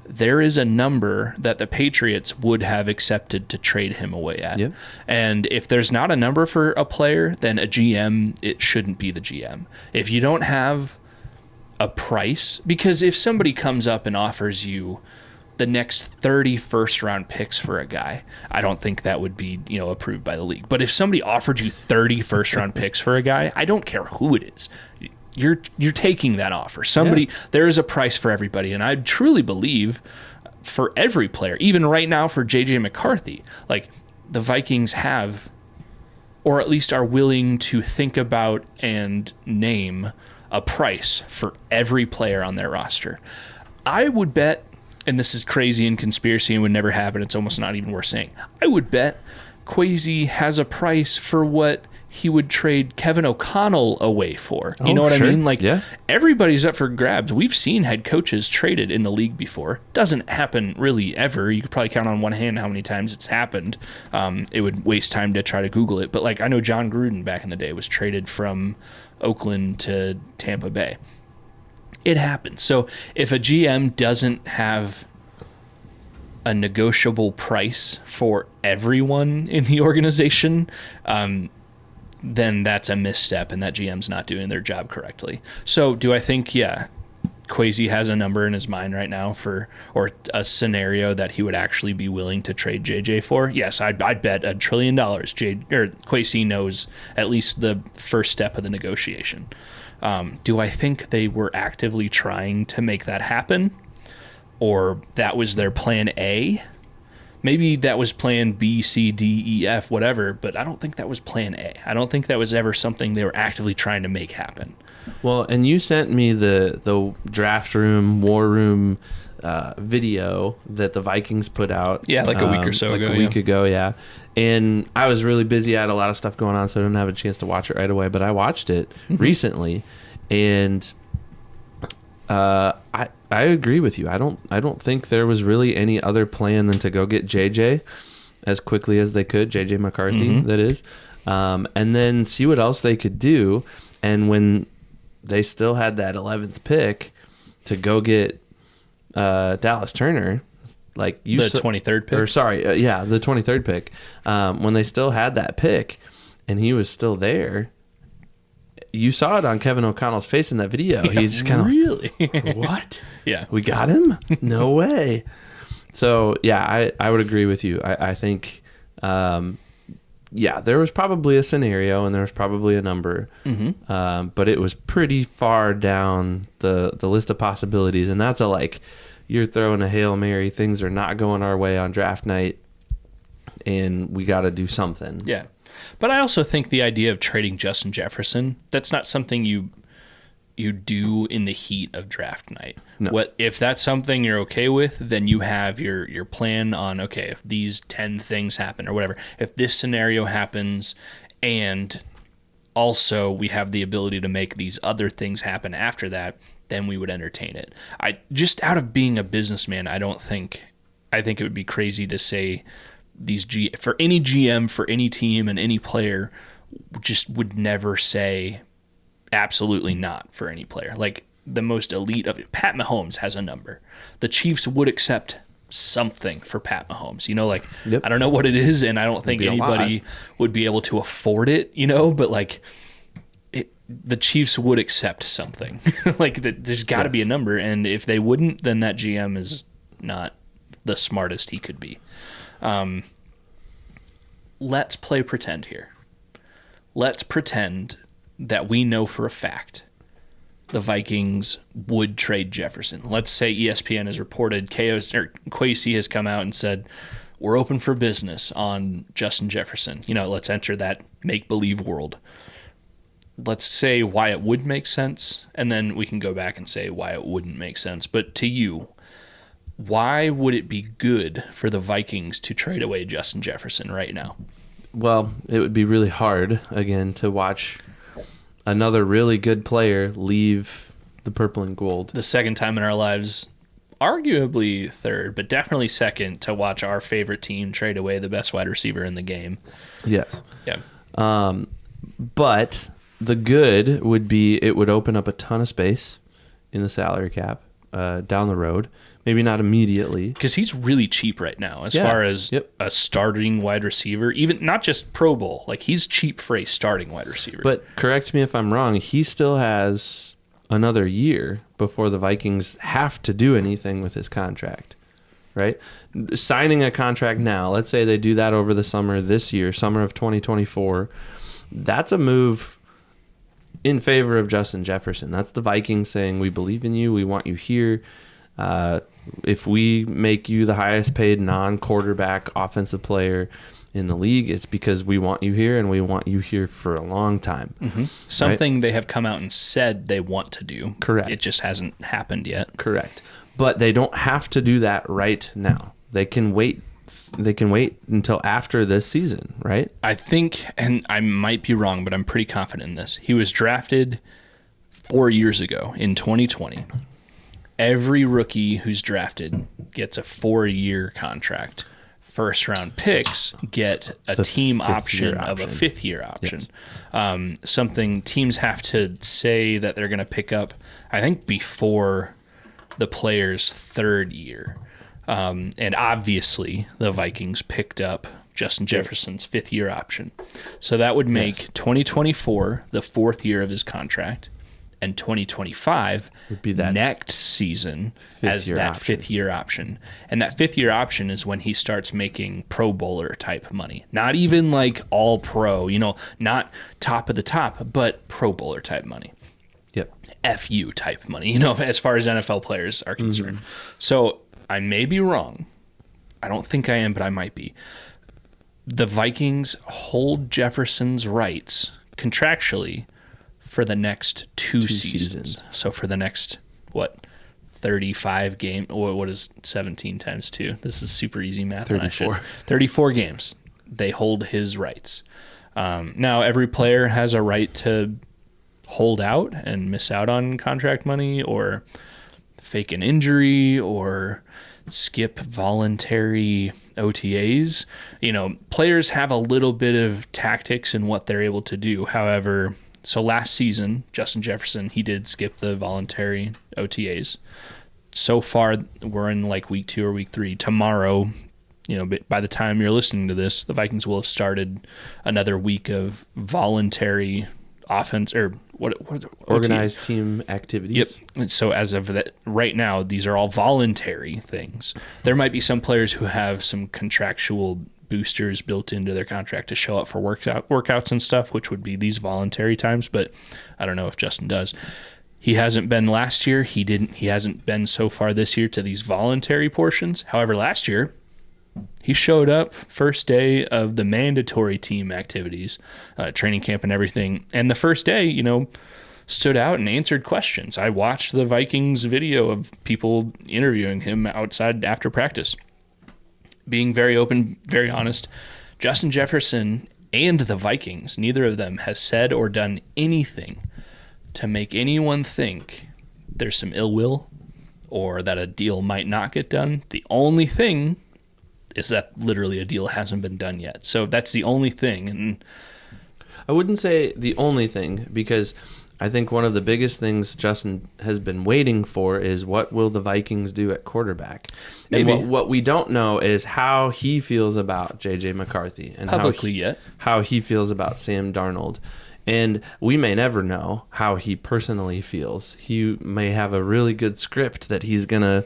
there is a number that the Patriots would have accepted to trade him away at. Yep. And if there's not a number for a player, then a GM, it shouldn't be the GM. If you don't have a price, because if somebody comes up and offers you the next 30 first-round picks for a guy, I don't think that would be, approved by the league. But if somebody offered you 30 first-round picks for a guy, I don't care who it is. You're taking that offer. There is a price for everybody, and I truly believe for every player, even right now for JJ McCarthy, the Vikings have, or at least are willing to think about and name a price for every player on their roster. I would bet, and this is crazy and conspiracy and would never happen, it's almost not even worth saying, I would bet Kwesi has a price for what he would trade Kevin O'Connell away for. You know what I mean? Everybody's up for grabs. We've seen head coaches traded in the league before. Doesn't happen really ever. You could probably count on one hand how many times it's happened. It would waste time to try to Google it. But I know John Gruden back in the day was traded from Oakland to Tampa Bay. It happens. So if a GM doesn't have a negotiable price for everyone in the organization, then that's a misstep and that GM's not doing their job correctly. So do I think, Kwesi has a number in his mind right now or a scenario that he would actually be willing to trade JJ for? Yes, I'd bet $1 trillion Kwesi knows at least the first step of the negotiation. Do I think they were actively trying to make that happen? Or that was their plan A? maybe that was plan B, C, D, E, F, whatever, but I don't think that was plan A. I don't think that was ever something they were actively trying to make happen. Well, and you sent me the draft room, war room video that the Vikings put out. Yeah, like a week or so ago. A week ago, yeah. And I was really busy. I had a lot of stuff going on, so I didn't have a chance to watch it right away. But I watched it recently, and I agree with you. I don't think there was really any other plan than to go get JJ as quickly as they could, JJ McCarthy, that is, and then see what else they could do. And when they still had that 11th pick to go get Dallas Turner, like you the 23rd pick, or sorry, the 23rd pick. When they still had that pick, and he was still there, you saw it on Kevin O'Connell's face in that video. Yeah, He's just kind of really what? Yeah, we got him? No way. So yeah, I would agree with you. I think. Yeah, there was probably a scenario and there was probably a number, but it was pretty far down the list of possibilities. And that's you're throwing a Hail Mary, things are not going our way on draft night, and we got to do something. Yeah. But I also think the idea of trading Justin Jefferson, that's not something you do in the heat of draft night. No. If that's something you're okay with, then you have your plan on, okay, if these 10 things happen or whatever, if this scenario happens and also we have the ability to make these other things happen after that, then we would entertain it. I just out of being a businessman, I think it would be crazy to say for any GM, for any team and any player just would never say absolutely not for any player. Like the most elite of it. Pat Mahomes has a number. The Chiefs would accept something for Pat Mahomes. Yep. I don't know what it is, and I don't think anybody would be able to afford it, but the Chiefs would accept something. There's got to be a number, and if they wouldn't, then that GM is not the smartest he could be. Let's play pretend here. Let's pretend that we know for a fact the Vikings would trade Jefferson. Let's say ESPN has reported, Kwesi has come out and said, we're open for business on Justin Jefferson. Let's enter that make-believe world. Let's say why it would make sense, and then we can go back and say why it wouldn't make sense. But to you, why would it be good for the Vikings to trade away Justin Jefferson right now? Well, it would be really hard, again, to watch another really good player leave the purple and gold. The second time in our lives, arguably third, but definitely second, to watch our favorite team trade away the best wide receiver in the game. Yes. Yeah. But the good would be it would open up a ton of space in the salary cap down the road. Maybe not immediately. Because he's really cheap right now as far as a starting wide receiver, even not just Pro Bowl. He's cheap for a starting wide receiver. But correct me if I'm wrong, he still has another year before the Vikings have to do anything with his contract, right? Signing a contract now, let's say they do that over the summer this year, summer of 2024, that's a move in favor of Justin Jefferson. That's the Vikings saying, we believe in you, we want you here. If we make you the highest paid non-quarterback offensive player in the league, it's because we want you here and we want you here for a long time. Mm-hmm. Something they have come out and said they want to do. Correct. It just hasn't happened yet. Correct. But they don't have to do that right now. They can wait. They can wait until after this season, right? I think, and I might be wrong, but I'm pretty confident in this. He was drafted 4 years ago in 2020. Every rookie who's drafted gets a 4-year contract. First-round picks get a team option of a 5th-year option. Yes. Something teams have to say that they're going to pick up, I think, before the player's 3rd year. And obviously, the Vikings picked up Justin Jefferson's 5th-year option. So that would make 2024 the 4th year of his contract. And 2025 would be that next season as that 5th-year option. And that 5th-year option is when he starts making Pro Bowler type money. Not even all pro, not top of the top, but Pro Bowler type money. Yep. FU type money, as far as NFL players are concerned. Mm-hmm. So I may be wrong, I don't think I am, but I might be. The Vikings hold Jefferson's rights contractually for the next two seasons. So for the next, 35 game, or what is 17 times 2? This is super easy math. 34. 34 games. They hold his rights. Now, every player has a right to hold out and miss out on contract money or fake an injury or skip voluntary OTAs. Players have a little bit of tactics in what they're able to do. However, so last season, Justin Jefferson, he did skip the voluntary OTAs. So far, we're in like week 2 or week 3. Tomorrow, by the time you're listening to this, the Vikings will have started another week of voluntary offense or what organized team activities. Yep. So as of that, right now, these are all voluntary things. There might be some players who have some contractual boosters built into their contract to show up for workouts and stuff, which would be these voluntary times. But I don't know if Justin does. He hasn't been last year. He hasn't been so far this year to these voluntary portions. However, last year, he showed up first day of the mandatory team activities, training camp and everything. And the first day, stood out and answered questions. I watched the Vikings video of people interviewing him outside after practice, being very open, very honest. Justin Jefferson and the Vikings, neither of them has said or done anything to make anyone think there's some ill will or that a deal might not get done. The only thing is that literally a deal hasn't been done yet. So that's the only thing. And I wouldn't say the only thing, because I think one of the biggest things Justin has been waiting for is what will the Vikings do at quarterback. Maybe. And what we don't know is how he feels about J.J. McCarthy and how he feels about Sam Darnold. And we may never know how he personally feels. He may have a really good script that he's going to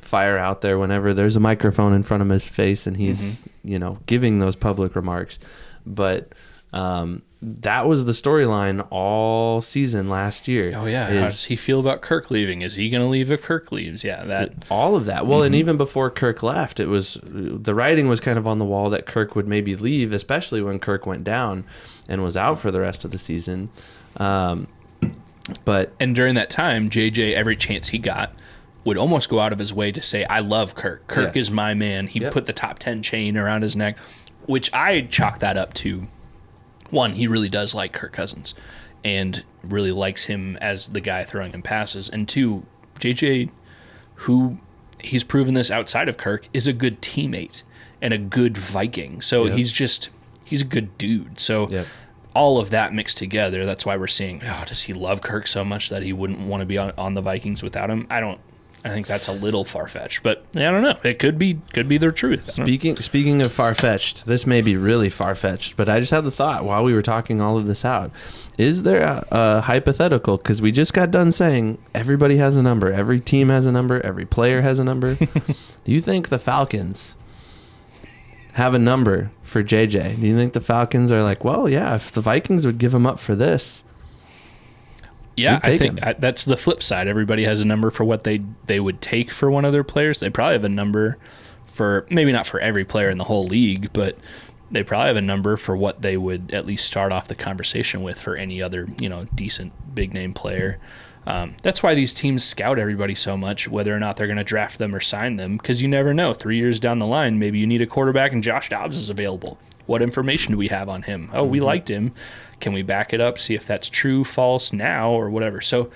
fire out there whenever there's a microphone in front of his face and he's giving those public remarks. But that was the storyline all season last year. Oh yeah, how does he feel about Kirk leaving? Is he going to leave if Kirk leaves? Yeah, all of that. Well, and even before Kirk left, it was the writing was kind of on the wall that Kirk would maybe leave, especially when Kirk went down and was out for the rest of the season. And during that time, JJ, every chance he got, would almost go out of his way to say, I love Kirk. Kirk is my man. He put the top 10 chain around his neck, which I chalk that up to, one, he really does like Kirk Cousins and really likes him as the guy throwing him passes. And two, JJ, who he's proven this outside of Kirk, is a good teammate and a good Viking. So he's a good dude. So all of that mixed together, that's why we're seeing, does he love Kirk so much that he wouldn't want to be on the Vikings without him? I think that's a little far-fetched, but I don't know. It could be their truth. Speaking of far-fetched, this may be really far-fetched, but I just had the thought while we were talking all of this out. Is there a hypothetical? Because we just got done saying everybody has a number. Every team has a number. Every player has a number. Do you think the Falcons have a number for JJ? Do you think the Falcons are like, well, yeah, if the Vikings would give him up for this? Yeah, I think that's the flip side. Everybody has a number for what they would take for one of their players. They probably have a number for, maybe not for every player in the whole league, but they probably have a number for what they would at least start off the conversation with for any other, decent big name player. That's why these teams scout everybody so much, whether or not they're going to draft them or sign them, because you never know. 3 years down the line, maybe you need a quarterback and Josh Dobbs is available. What information do we have on him? Oh, we liked him. Can we back it up, see if that's true, false now, or whatever? So,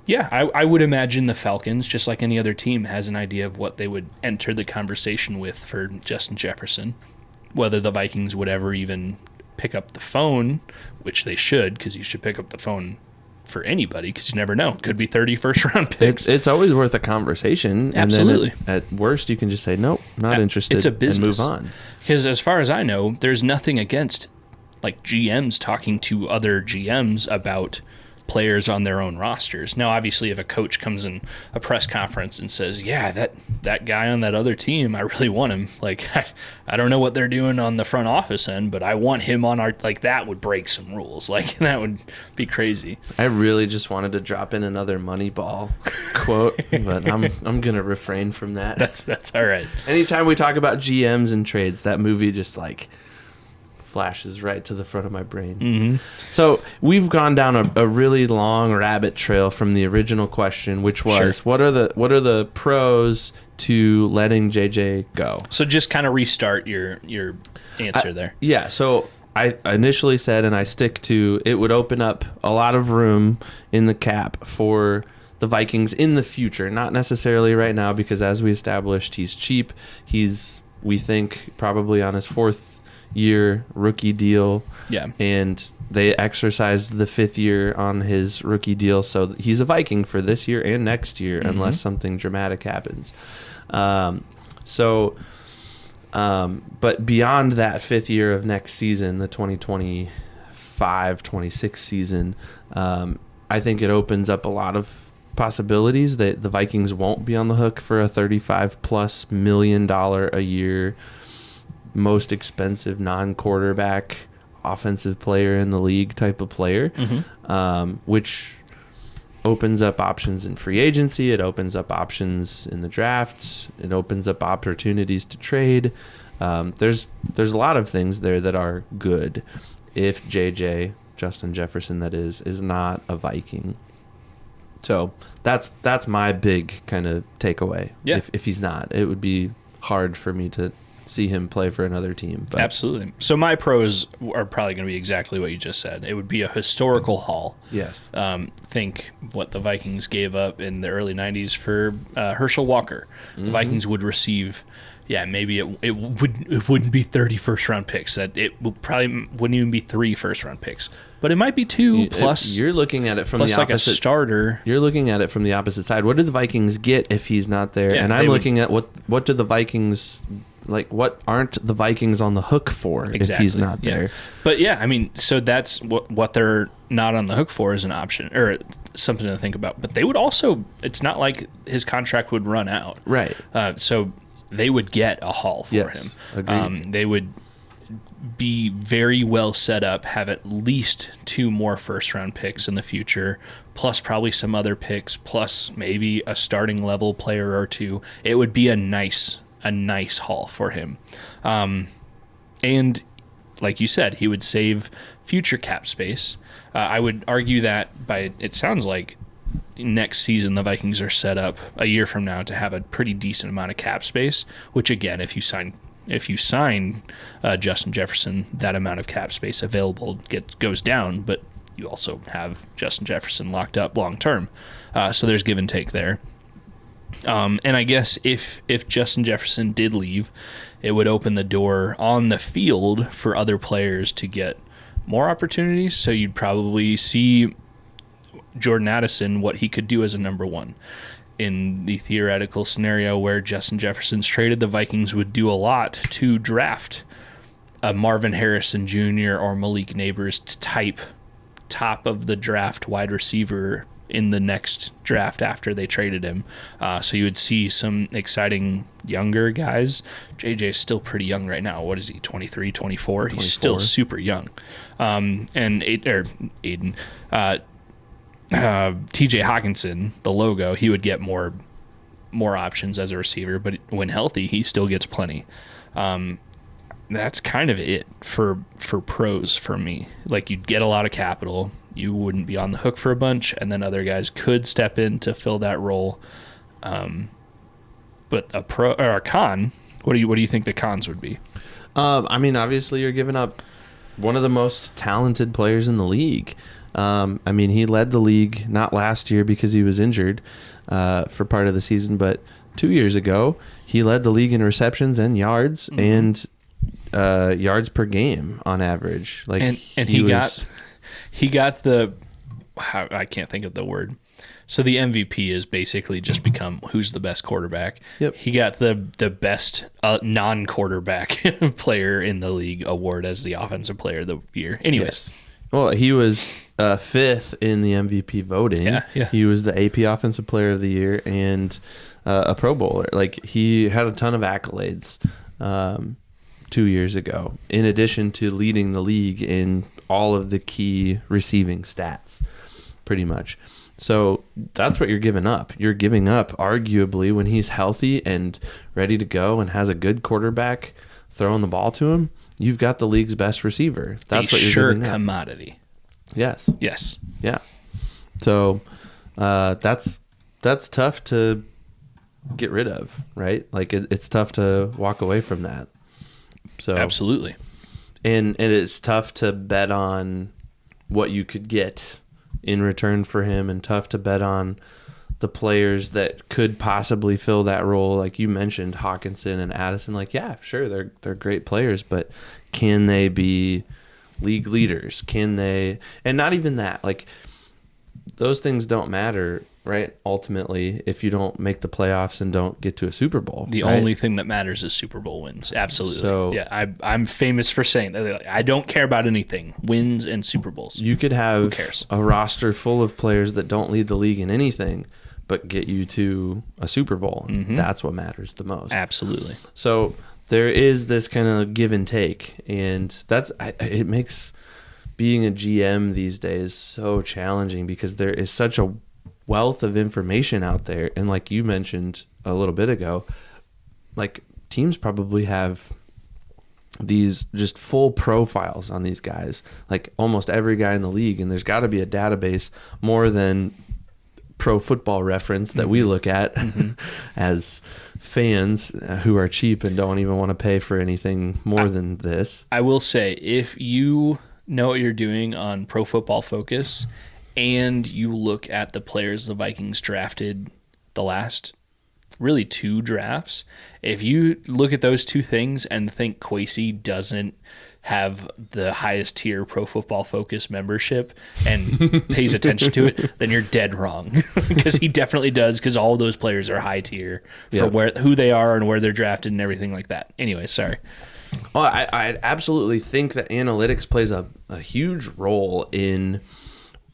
yeah, I would imagine the Falcons, just like any other team, has an idea of what they would enter the conversation with for Justin Jefferson. Whether the Vikings would ever even pick up the phone, which they should, because you should pick up the phone for anybody, because you never know. Could be 30 first-round picks. It's always worth a conversation. Absolutely. And then at worst, you can just say, nope, not interested, it's a business. And move on. Because as far as I know, there's nothing against like GMs talking to other GMs about players on their own rosters. Now, obviously, if a coach comes in a press conference and says, yeah, that guy on that other team, I really want him. Like, I don't know what they're doing on the front office end, but I want him on our, like, that would break some rules. Like, that would be crazy. I really just wanted to drop in another Moneyball quote, but I'm going to refrain from that. That's all right. Anytime we talk about GMs and trades, that movie just like flashes right to the front of my brain. Mm-hmm. So we've gone down a really long rabbit trail from the original question, which was Sure. what are the pros to letting JJ go? So just kind of restart your answer there. Yeah. So I initially said, and I stick to, it would open up a lot of room in the cap for the Vikings in the future, not necessarily right now, because as we established, he's cheap. He's, we think, probably on his 4th year rookie deal. Yeah. And they exercised the 5th year on his rookie deal, so he's a Viking for this year and next year, unless something dramatic happens. But beyond that 5th year of next season, the 2025-26 season, I think it opens up a lot of possibilities that the Vikings won't be on the hook for a $35+ million a year most expensive non-quarterback offensive player in the league type of player, which opens up options in free agency. It opens up options in the drafts. It opens up opportunities to trade. There's a lot of things there that are good if Justin Jefferson, that is not a Viking. So that's my big kind of takeaway. Yeah. If he's not, it would be hard for me to see him play for another team. But Absolutely. So my pros are probably going to be exactly what you just said. It would be a historical haul. yes, Think what the Vikings gave up in the early 90s for Herschel Walker. The Vikings would receive, maybe it wouldn't be 30 first-round picks. That it probably wouldn't even be 3 first-round picks. But it might be 2 plus. You're looking at it from plus the like opposite. a starter. You're looking at it from the opposite side. What do the Vikings get if he's not there? Yeah, and I'm looking at what do the Vikings, like, what aren't the Vikings on the hook for if he's not there? Yeah. But I mean, so that's what they're not on the hook for is an option or something to think about. But they would also, it's not like his contract would run out. Right. So they would get a haul for him. Agreed. They would be very well set up, have at least 2 more first-round picks in the future, plus probably some other picks, plus maybe a starting level player or 2. It would be a nice haul for him. And like you said, he would save future cap space. I would argue that it sounds like next season the Vikings are set up a year from now to have a pretty decent amount of cap space, which again, if you sign Justin Jefferson, that amount of cap space available goes down, but you also have Justin Jefferson locked up long term. So there's give and take there. And I guess if Justin Jefferson did leave, it would open the door on the field for other players to get more opportunities. So you'd probably see Jordan Addison, what he could do as a number 1. In the theoretical scenario where Justin Jefferson's traded, the Vikings would do a lot to draft a Marvin Harrison Jr. or Malik Neighbors type top of the draft wide receiver in the next draft after they traded him. So you would see some exciting younger guys. JJ's still pretty young right now. What is he, 23, 24? He's still super young. And Aiden, TJ Hawkinson, the logo, he would get more options as a receiver, but when healthy, he still gets plenty. That's kind of it for pros for me. Like, you'd get a lot of capital, you wouldn't be on the hook for a bunch, and then other guys could step in to fill that role. But a pro or a con, what do you think the cons would be? I mean, obviously you're giving up one of the most talented players in the league. I mean, he led the league not last year because he was injured for part of the season, but 2 years ago he led the league in receptions and yards and yards per game on average. Like, and he got the I can't think of the word. So the MVP is basically just become who's the best quarterback. Yep. He got the best non-quarterback player in the league award as the offensive player of the year. Anyways. Well, he was fifth in the MVP voting. Yeah. He was the AP Offensive Player of the Year and a Pro Bowler. Like, he had a ton of accolades 2 years ago, in addition to leading the league in all of the key receiving stats, pretty much. So that's what you're giving up. You're giving up, arguably, when he's healthy and ready to go and has a good quarterback throwing the ball to him, you've got the league's best receiver. That's what you're giving up. Commodity. Yes. Yeah. So that's tough to get rid of, right? Like, it's tough to walk away from that. So Absolutely. And it's tough to bet on what you could get in return for him, and tough to bet on the players that could possibly fill that role. Like you mentioned, Hawkinson and Addison. Like, yeah, sure, they're great players, but can they be league leaders? Can they? And not even that. Like, those things don't matter, right? Ultimately, if you don't make the playoffs and don't get to a Super Bowl, the right? only thing that matters is Super Bowl wins. Absolutely. So, yeah, I'm famous for saying that. I don't care about anything, wins and Super Bowls. You could have Who cares? a roster full of players that don't lead the league in anything, but get you to a Super Bowl. Mm-hmm. That's what matters the most. Absolutely. So there is this kind of give and take, and it makes being a GM these days so challenging, because there is such a wealth of information out there. And like you mentioned a little bit ago, like, teams probably have these just full profiles on these guys, like almost every guy in the league, and there's got to be a database more than Pro Football Reference that we look at as fans who are cheap and don't even want to pay for anything more than this. I will say, if you know what you're doing on Pro Football Focus and you look at the players the Vikings drafted the last really 2 drafts, if you look at those 2 things and think Kwesi doesn't have the highest tier Pro Football Focus membership and pays attention to it, then you're dead wrong. Because he definitely does, because all those players are high tier for who they are and where they're drafted and everything like that. Anyway, sorry. Oh, I absolutely think that analytics plays a huge role in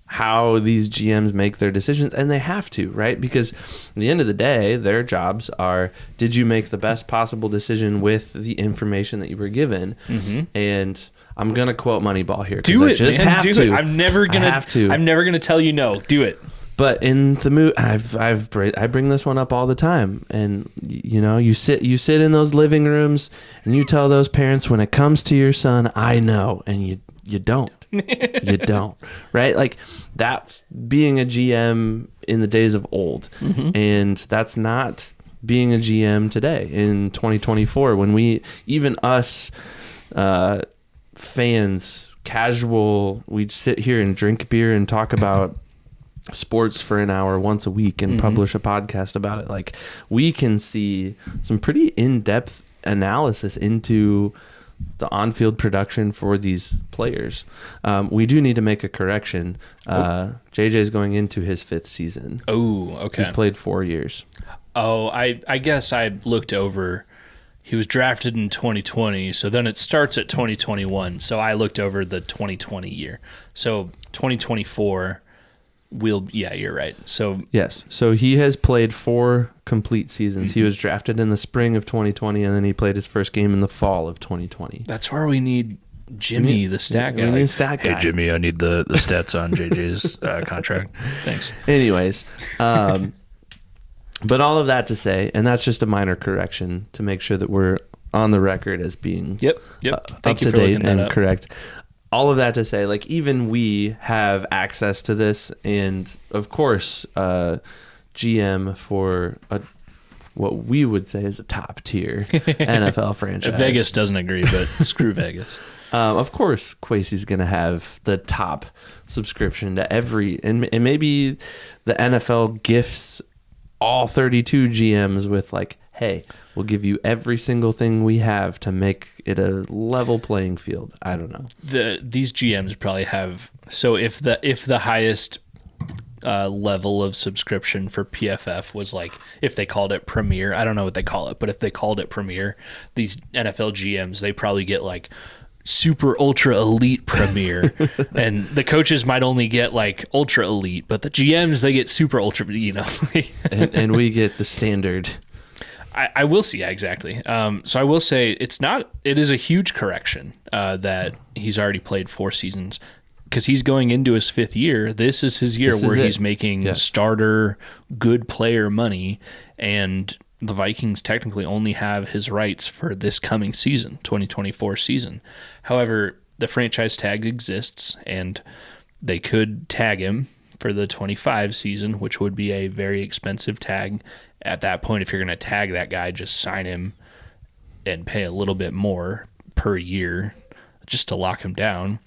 how these GMs make their decisions, and they have to, right? Because at the end of the day, their jobs are, did you make the best possible decision with the information that you were given? Mm-hmm. And I'm gonna quote Moneyball here. Do it, just man. have Do to. it. I'm never gonna tell you no. Do it. But in the mood, I bring this one up all the time, and you sit in those living rooms and you tell those parents, when it comes to your son, I know, and you don't. You don't, right? Like, that's being a GM in the days of old, and that's not being a GM today in 2024, when us fans, casual, we sit here and drink beer and talk about sports for an hour once a week and publish a podcast about it. Like, we can see some pretty in-depth analysis into the on-field production for these players. We do need to make a correction. JJ's going into his 5th season. Oh, okay. He's played 4 years. Oh, I guess I looked over. He was drafted in 2020, so then it starts at 2021. So I looked over the 2020 year. So 2024 you're right. So yes. So he has played 4 complete seasons. He was drafted in the spring of 2020, and then he played his first game in the fall of 2020. That's where we need Jimmy, the stat guy. We need a stat guy. Hey, Jimmy, I need the stats on JJ's contract. Thanks. Anyways, but all of that to say, and that's just a minor correction to make sure that we're on the record as being Thank you up to for date looking that and up. correct. All of that to say, like, even we have access to this, and of course, GM for what we would say is a top tier NFL franchise. Vegas doesn't agree, but screw Vegas. Of course, Kwesi's going to have the top subscription to every, and maybe the NFL gifts all 32 GMs with, like, hey, we'll give you every single thing we have to make it a level playing field. I don't know. These GMs probably have, so if the highest level of subscription for PFF was, like, if they called it Premier, I don't know what they call it, but if they called it Premier, these NFL GMs, they probably get like super ultra elite premier, and the coaches might only get like ultra elite, but the GMs, they get super ultra, and we get the standard. I will see. Yeah, exactly. So I will say it is a huge correction that he's already played 4 seasons, because he's going into his 5th year. This is his year where he's making starter good player money, and the Vikings technically only have his rights for this coming season, 2024 season. However, the franchise tag exists, and they could tag him for the 25 season, which would be a very expensive tag. At that point, if you're going to tag that guy, just sign him and pay a little bit more per year just to lock him down.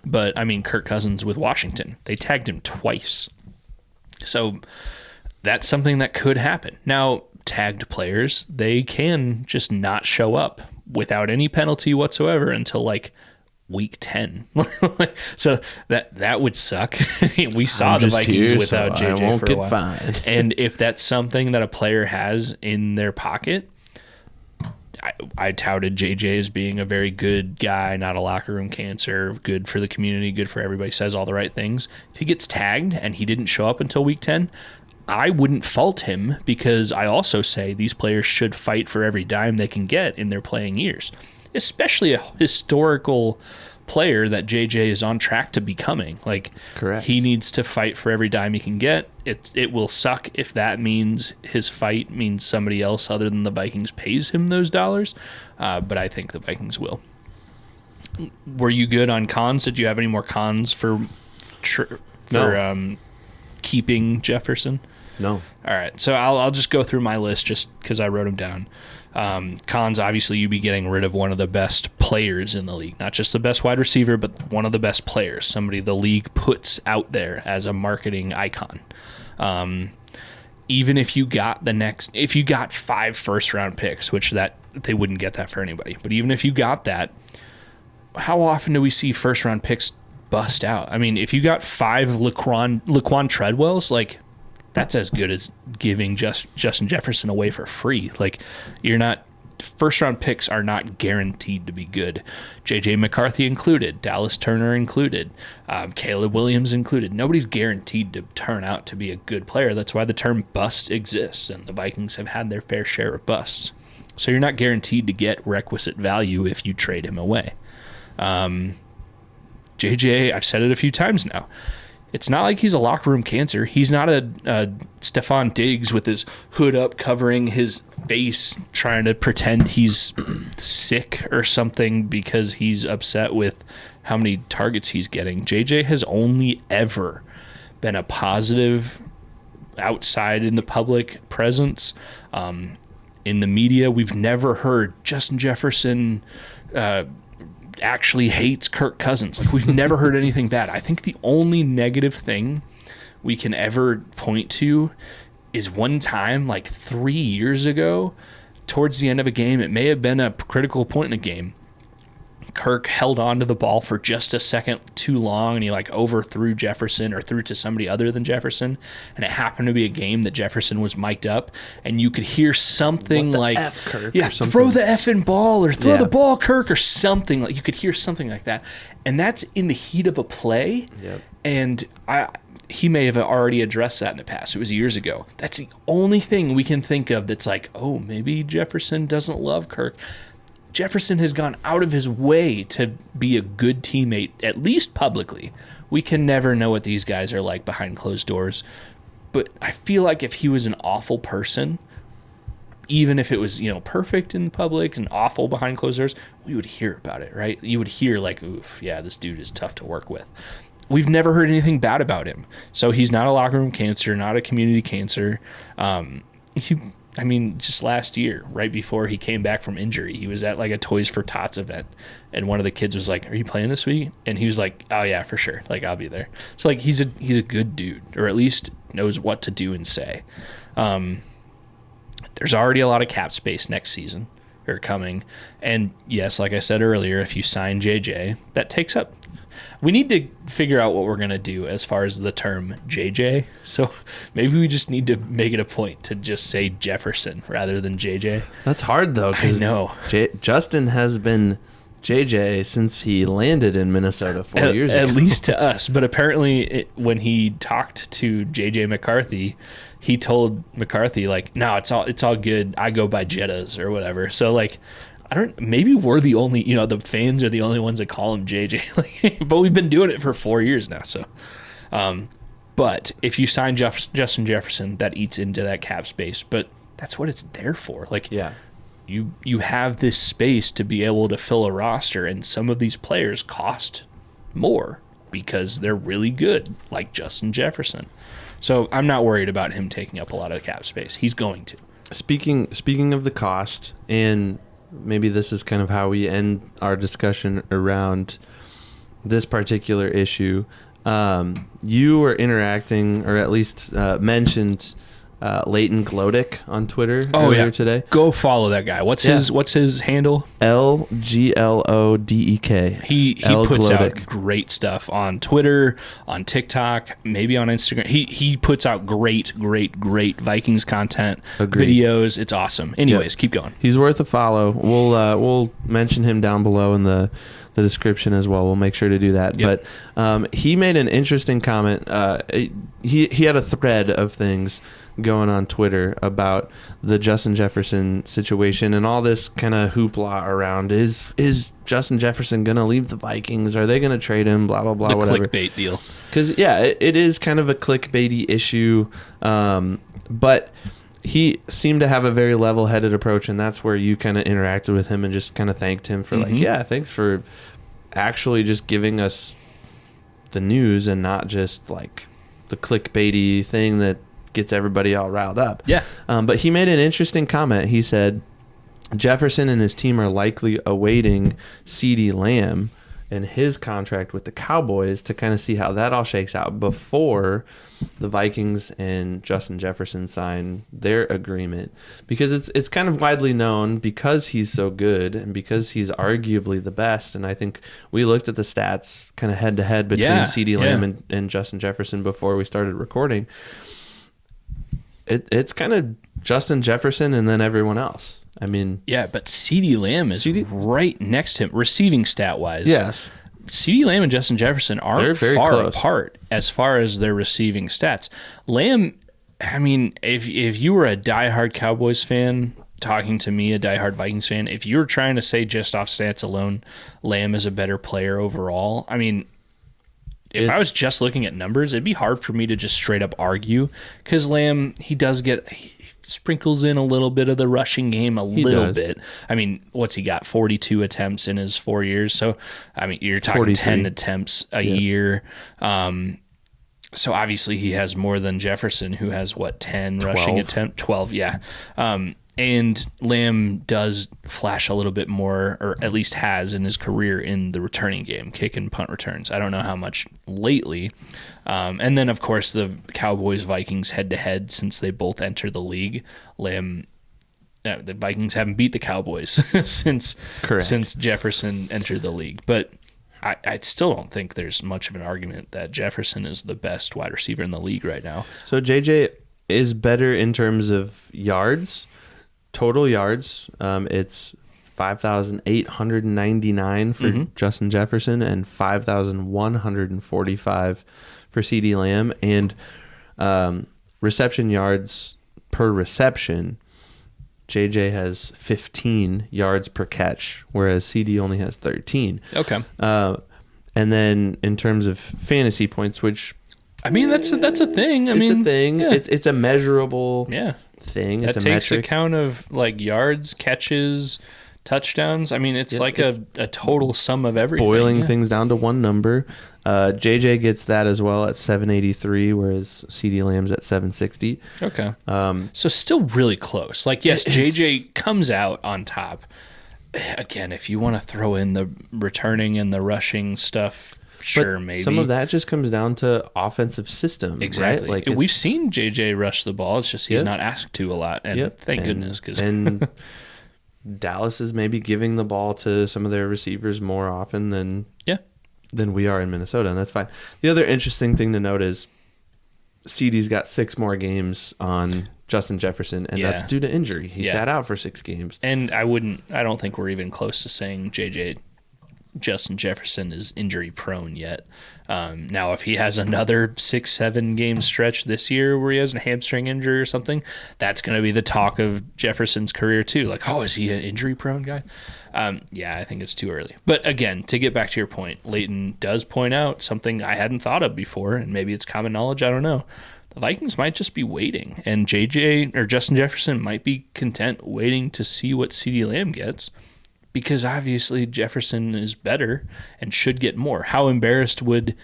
But, I mean, Kirk Cousins with Washington, they tagged him twice. So that's something that could happen. Now, tagged players, they can just not show up without any penalty whatsoever until like week 10. So that would suck. We saw the Vikings without JJ for a while. Fined. And if that's something that a player has in their pocket, I touted JJ as being a very good guy, not a locker room cancer, good for the community, good for everybody, says all the right things. If he gets tagged and he didn't show up until week 10, I wouldn't fault him, because I also say these players should fight for every dime they can get in their playing years, especially a historical player that JJ is on track to becoming. Like, correct. He needs to fight for every dime he can get. It will suck if that means his fight means somebody else other than the Vikings pays him those dollars, but I think the Vikings will. Were you good on cons? Did you have any more cons for keeping Jefferson? No. All right, so I'll just go through my list just because I wrote them down. Cons, obviously, you'd be getting rid of one of the best players in the league. Not just the best wide receiver, but one of the best players. Somebody the league puts out there as a marketing icon. Even if you got if you got 5 first-round picks, which that they wouldn't get that for anybody, but even if you got that, how often do we see first-round picks bust out? I mean, if you got 5 Laquan Treadwells, like, that's as good as giving Justin Jefferson away for free. Like, first round picks are not guaranteed to be good. JJ McCarthy included, Dallas Turner included, Caleb Williams included. Nobody's guaranteed to turn out to be a good player. That's why the term bust exists, and the Vikings have had their fair share of busts. So you're not guaranteed to get requisite value if you trade him away. JJ, I've said it a few times now, it's not like he's a locker room cancer. He's not a Stephon Diggs with his hood up covering his face trying to pretend he's sick or something because he's upset with how many targets he's getting. JJ has only ever been a positive outside in the public presence. In the media, we've never heard Justin Jefferson actually hates Kirk Cousins. Like, we've never heard anything bad. I think the only negative thing we can ever point to is one time, like 3 years ago, towards the end of a game, it may have been a critical point in a game, Kirk held on to the ball for just a second too long, and he like overthrew Jefferson or threw it to somebody other than Jefferson, and it happened to be a game that Jefferson was mic'd up, and you could hear something like, F, Kirk, yeah, or something. Throw the effing ball, or throw the ball, Kirk, or something. Like, you could hear something like that, and that's in the heat of a play. Yep. And he may have already addressed that in the past. It was years ago. That's the only thing we can think of that's like, oh, maybe Jefferson doesn't love Kirk. Jefferson has gone out of his way to be a good teammate, at least publicly. We can never know what these guys are like behind closed doors. But I feel like if he was an awful person, even if it was, perfect in public and awful behind closed doors, we would hear about it, right? You would hear like, oof, yeah, this dude is tough to work with. We've never heard anything bad about him. So he's not a locker room cancer, not a community cancer. Just last year, right before he came back from injury, he was at like a Toys for Tots event, and one of the kids was like, "Are you playing this week?" And he was like, "Oh yeah, for sure. Like, I'll be there." So like, he's a good dude, or at least knows what to do and say. There's already a lot of cap space next season or coming, and yes, like I said earlier, if you sign JJ, that takes up. We need to figure out what we're going to do as far as the term JJ. So maybe we just need to make it a point to just say Jefferson rather than JJ. That's hard, though. I know. Justin has been JJ since he landed in Minnesota 4 years ago. At least to us. But apparently when he talked to JJ McCarthy, he told McCarthy, like, no, it's all good. I go by Jettas or whatever. So, like, maybe we're the only, the fans are the only ones that call him JJ. But we've been doing it for 4 years now. So, but if you sign Justin Jefferson, that eats into that cap space. But that's what it's there for. Like, Yeah. You have this space to be able to fill a roster, and some of these players cost more because they're really good, like Justin Jefferson. So I'm not worried about him taking up a lot of cap space. He's going to. Speaking of the cost, and maybe this is kind of how we end our discussion around this particular issue. You were interacting, or at least mentioned Leighton Glodick on Twitter earlier today. Go follow that guy. What's his handle? LGLODEK. He L puts Glodick. out great stuff on Twitter, on TikTok, maybe on Instagram. He puts out great Vikings content, Agreed. videos. It's awesome. Anyways, keep going. He's worth a follow. We'll mention him down below in the description as well. We'll make sure to do that. Yep. But he made an interesting comment. He had a thread of things going on Twitter about the Justin Jefferson situation and all this kind of hoopla around is Justin Jefferson going to leave the Vikings? Are they going to trade him? Blah, blah, blah, The whatever. clickbait deal. Because, it is kind of a clickbaity issue. But he seemed to have a very level-headed approach, and that's where you kind of interacted with him and just kind of thanked him for thanks for actually just giving us the news and not just like the clickbaity thing that gets everybody all riled up. Yeah. But he made an interesting comment. He said Jefferson and his team are likely awaiting CeeDee Lamb and his contract with the Cowboys to kind of see how that all shakes out before the Vikings and Justin Jefferson sign their agreement, because it's kind of widely known, because he's so good and because he's arguably the best. And I think we looked at the stats kind of head to head between CeeDee Lamb and Justin Jefferson before we started recording. It's kind of Justin Jefferson and then everyone else. I mean, yeah, but CeeDee Lamb is right next to him, receiving stat wise. Yes. CeeDee Lamb and Justin Jefferson aren't very far close apart as far as their receiving stats. Lamb, I mean, if you were a diehard Cowboys fan talking to me, a diehard Vikings fan, if you were trying to say just off stats alone, Lamb is a better player overall, I mean, if I was just looking at numbers, it'd be hard for me to just straight up argue, because Lamb, he sprinkles in a little bit of the rushing game, a little bit. I mean, what's he got? 42 attempts in his 4 years. So, I mean, you're talking 43. 10 attempts a year. So obviously he has more than Jefferson, who has 10 rushing attempts? 12, yeah. And Lamb does flash a little bit more, or at least has in his career, in the returning game, kick and punt returns. I don't know how much lately. And then, of course, the Cowboys-Vikings head-to-head, since they both entered the league. The Vikings haven't beat the Cowboys since Jefferson entered the league. But I still don't think there's much of an argument that Jefferson is the best wide receiver in the league right now. So JJ is better in terms of yards. Total yards, it's 5,899 for Justin Jefferson and 5,145 for CeeDee Lamb. And reception yards per reception, JJ has 15 yards per catch, whereas CD only has 13. Okay. And then in terms of fantasy points, which, I mean, that's a thing. It's a thing. Yeah. It's a measurable thing. That it's a takes metric. account of like yards, catches, touchdowns. I mean, it's like a total sum of everything. Boiling things down to one number. JJ gets that as well at 783, whereas CeeDee Lamb's at 760. Okay. So still really close. Like, yes, JJ comes out on top. Again, if you want to throw in the returning and the rushing stuff, sure, maybe. Some of that just comes down to offensive system. Exactly. Right? Like, we've seen JJ rush the ball. It's just he's not asked to a lot. And thank goodness. And Dallas is maybe giving the ball to some of their receivers more often than we are in Minnesota, and that's fine. The other interesting thing to note is CeeDee's got 6 more games on Justin Jefferson, and that's due to injury. He sat out for 6 games. And I don't think we're even close to saying JJ Justin Jefferson is injury prone yet. Now, if he has another 6-7 game stretch this year where he has a hamstring injury or something, that's going to be the talk of Jefferson's career too. Like, oh, is he an injury prone guy? Yeah, I think it's too early. But again, to get back to your point, Leighton does point out something I hadn't thought of before, and maybe it's common knowledge, I don't know. The Vikings might just be waiting, and JJ or Justin Jefferson might be content waiting to see what CeeDee Lamb gets, because obviously Jefferson is better and should get more. How embarrassed would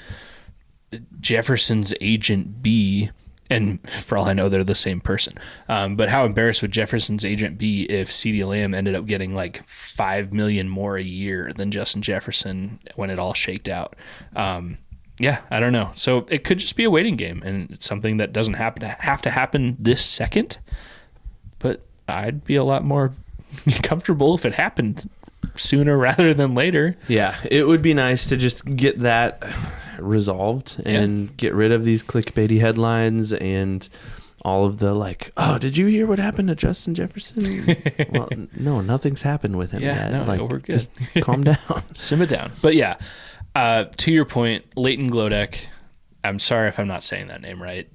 Jefferson's agent be? And for all I know, they're the same person. But how embarrassed would Jefferson's agent be if CeeDee Lamb ended up getting like $5 million more a year than Justin Jefferson when it all shaked out? Yeah, I don't know. So it could just be a waiting game, and it's something that doesn't have to happen this second. But I'd be a lot more comfortable if it happened sooner rather than later. Yeah, it would be nice to just get that resolved and get rid of these clickbaity headlines and all of the like, oh, did you hear what happened to Justin Jefferson? Well, no, nothing's happened with him yet. No, like, we're good. Just calm down. Simmer down. But yeah, to your point, Leighton Glodek, I'm sorry if I'm not saying that name right.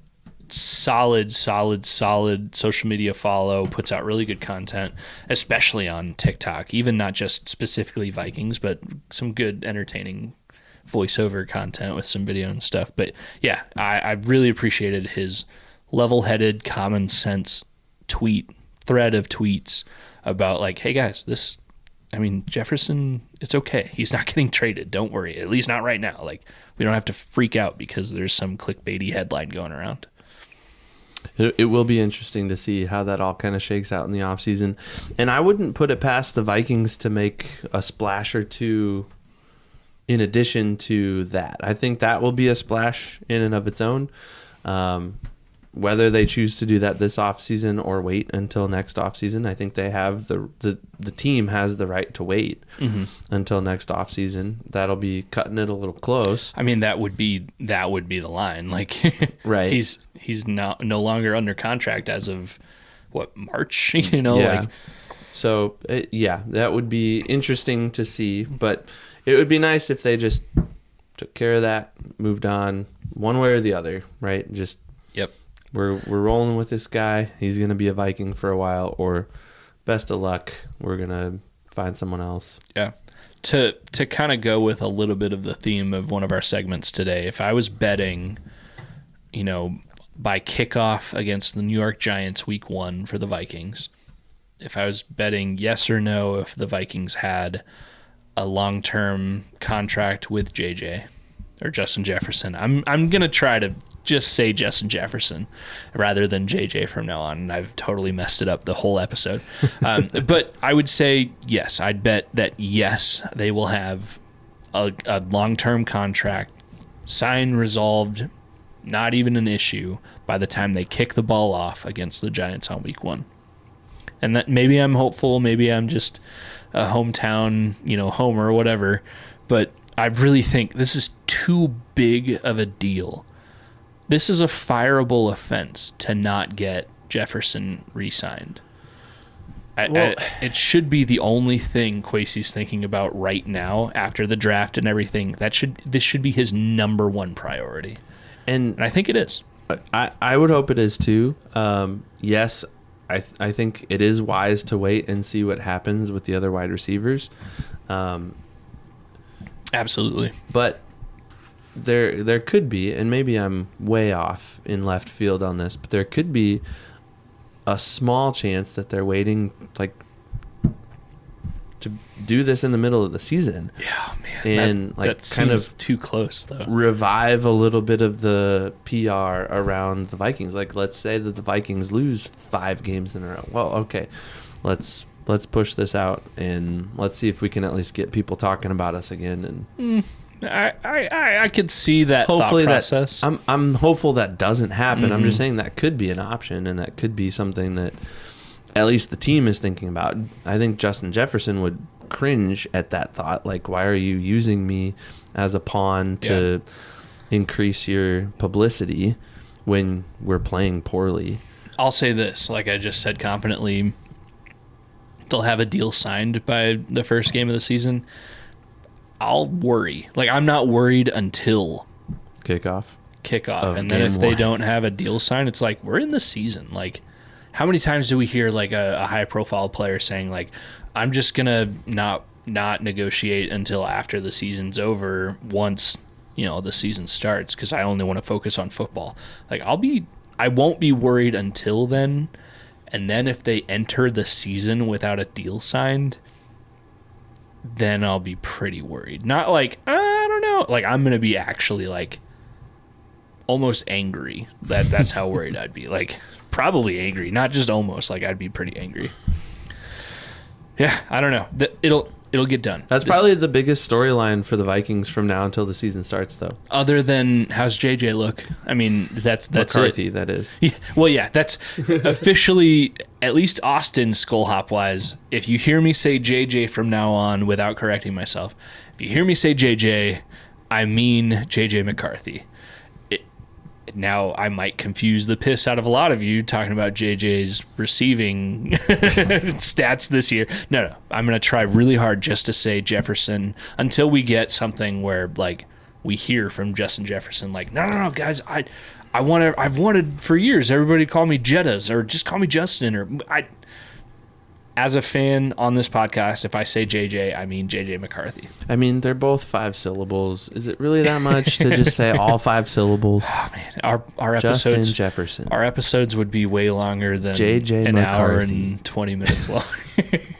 Solid social media follow, puts out really good content, especially on TikTok, even not just specifically Vikings, but some good entertaining voiceover content with some video and stuff. But yeah, I really appreciated his level-headed, common sense thread of tweets about like, hey guys, Jefferson, it's okay. He's not getting traded. Don't worry. At least not right now. Like, we don't have to freak out because there's some clickbaity headline going around. It will be interesting to see how that all kind of shakes out in the offseason. And I wouldn't put it past the Vikings to make a splash or two in addition to that. I think that will be a splash in and of its own. Whether they choose to do that this offseason or wait until next offseason, I think they have the team has the right to wait until next offseason. That'll be cutting it a little close. I mean, that would be the line. Like, right. He's no longer under contract as of March, Yeah. Like, so that would be interesting to see, but it would be nice if they just took care of that, moved on one way or the other, right? Just, yep. We're rolling with this guy. He's going to be a Viking for a while, or best of luck, we're going to find someone else. Yeah. To kind of go with a little bit of the theme of one of our segments today, if I was betting, by kickoff against the New York Giants week 1 for the Vikings, if I was betting yes or no if the Vikings had a long-term contract with JJ or Justin Jefferson, I'm going to try to just say Justin Jefferson rather than JJ from now on. And I've totally messed it up the whole episode. But I would say yes. I'd bet that yes, they will have a long-term contract, signed, resolved, not even an issue by the time they kick the ball off against the Giants on week 1. And that maybe I'm hopeful, maybe I'm just a hometown, homer or whatever, but I really think this is too big of a deal. This is a fireable offense to not get Jefferson re-signed. It should be the only thing Kwesi's thinking about right now after the draft and everything. This should be his number one priority. And I think it is. I would hope it is too. Yes, I think it is wise to wait and see what happens with the other wide receivers. Absolutely. But there could be, and maybe I'm way off in left field on this, but there could be a small chance that they're waiting to do this in the middle of the season. Yeah, man. And that kind seems of too close though. Revive a little bit of the PR around the Vikings. Like, let's say that the Vikings lose 5 games in a row. Well, okay. Let's push this out and let's see if we can at least get people talking about us again. And I could see that hopefully thought process. I'm hopeful that doesn't happen. I'm just saying that could be an option, and that could be something that at least the team is thinking about. I think Justin Jefferson would cringe at that thought. Like, why are you using me as a pawn to increase your publicity when we're playing poorly? I'll say this, like I just said confidently, they'll have a deal signed by the first game of the season. I'll worry. Like, I'm not worried until Kickoff. And then if they don't have a deal signed, it's like, we're in the season. Like, how many times do we hear like a high profile player saying like, I'm just gonna not negotiate until after the season's over, once the season starts, because I only want to focus on football. Like, I won't be worried until then, and then if they enter the season without a deal signed, then I'll be pretty worried. Not like, I don't know, like, I'm gonna be actually like almost angry. That's how worried I'd be. Like, probably angry, not just almost. Like, I'd be pretty angry. Yeah, I don't know. It'll get done. That's probably the biggest storyline for the Vikings from now until the season starts, though. Other than how's JJ look? I mean, that's McCarthy, it. that is. Yeah, well, yeah, that's officially, at least Austin Skol Hop wise. If you hear me say JJ from now on, without correcting myself, if you hear me say JJ, I mean JJ McCarthy. Now, I might confuse the piss out of a lot of you talking about JJ's receiving stats this year. No. I'm going to try really hard just to say Jefferson until we get something where, like, we hear from Justin Jefferson, like, no, guys, I've wanted for years everybody to call me Jettas, or just call me Justin, or as a fan on this podcast, if I say JJ, I mean JJ McCarthy. I mean, they're both 5 syllables. Is it really that much to just say all 5 syllables? Oh man, our Justin episodes, Jefferson. Our episodes would be way longer than JJ an McCarthy. hour and 20 minutes long.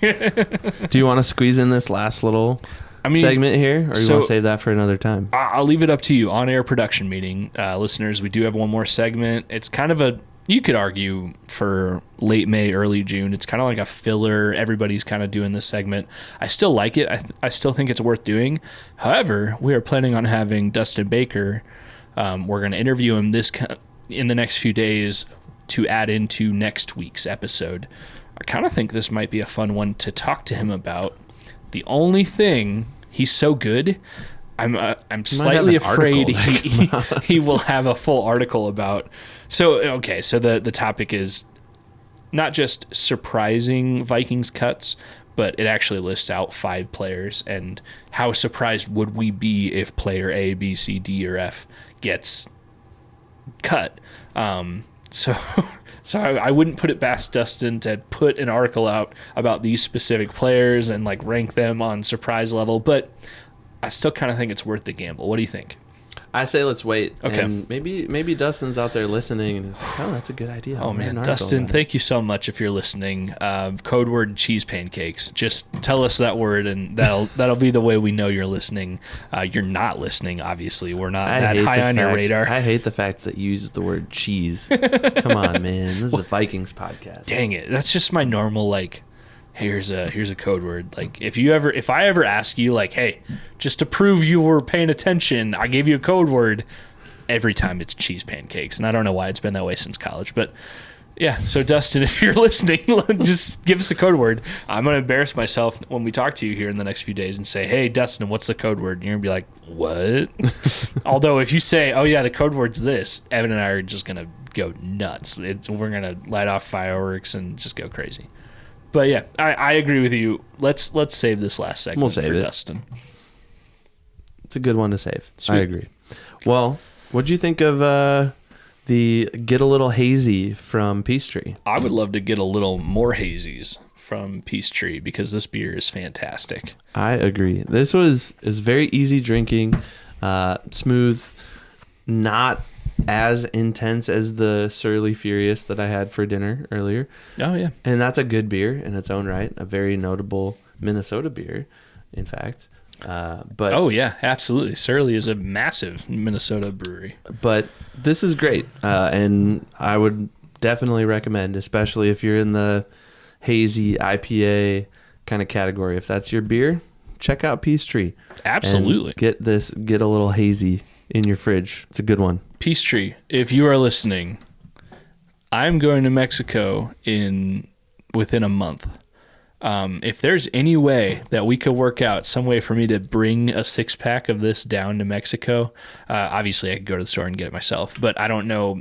Do you want to squeeze in this last little segment here, or you want to save that for another time? I'll leave it up to you. On-air production meeting, listeners. We do have one more segment. It's kind of you could argue for late May, early June. It's kind of like a filler. Everybody's kind of doing this segment. I still like it. I still think it's worth doing. However, we are planning on having Dustin Baker. We're going to interview him in the next few days to add into next week's episode. I kind of think this might be a fun one to talk to him about. The only thing, he's so good, I'm slightly afraid he will have a full article about. So the topic is not just surprising Vikings cuts, but it actually lists out 5 players, and how surprised would we be if player A, B, C, D, or F gets cut. So I wouldn't put it past Dustin to put an article out about these specific players and like rank them on surprise level, but I still kind of think it's worth the gamble. What do you think? I say let's wait. Okay. And maybe Dustin's out there listening and he's like, oh, that's a good idea. Oh, man. Dustin, thank you so much if you're listening. Code word cheese pancakes. Just tell us that word, and that'll be the way we know you're listening. You're not listening, obviously. We're not that high on your radar. I hate the fact that you used the word cheese. Come on, man. This is a Vikings podcast. Dang it. That's just my normal, like, here's a code word. Like, if I ever ask you, like, hey, just to prove you were paying attention, I gave you a code word, every time it's cheese pancakes. And I don't know why it's been that way since college, but yeah. So Dustin, if you're listening, just give us a code word. I'm going to embarrass myself when we talk to you here in the next few days and say, hey, Dustin, what's the code word? And you're going to be like, what? Although if you say, oh yeah, the code word's this, Evan and I are just going to go nuts. We're going to light off fireworks and just go crazy. But yeah, I agree with you. Let's save this last segment for Dustin. It's a good one to save. Sweet. I agree. Well, what'd you think of the Get a Little Hazy from Peachtree? I would love to get a little more hazies from Peachtree because this beer is fantastic. I agree. This is very easy drinking, smooth, not as intense as the Surly Furious that I had for dinner earlier. Oh, yeah. And that's a good beer in its own right. A very notable Minnesota beer, in fact. But oh, yeah, absolutely. Surly is a massive Minnesota brewery. But this is great. And I would definitely recommend, especially if you're in the hazy IPA kind of category. If that's your beer, check out Peachtree. Absolutely. And get a little hazy in your fridge. It's a good one. Peachtree, if you are listening, I'm going to Mexico within a month. If there's any way that we could work out some way for me to bring a 6-pack of this down to Mexico, obviously I could go to the store and get it myself, but I don't know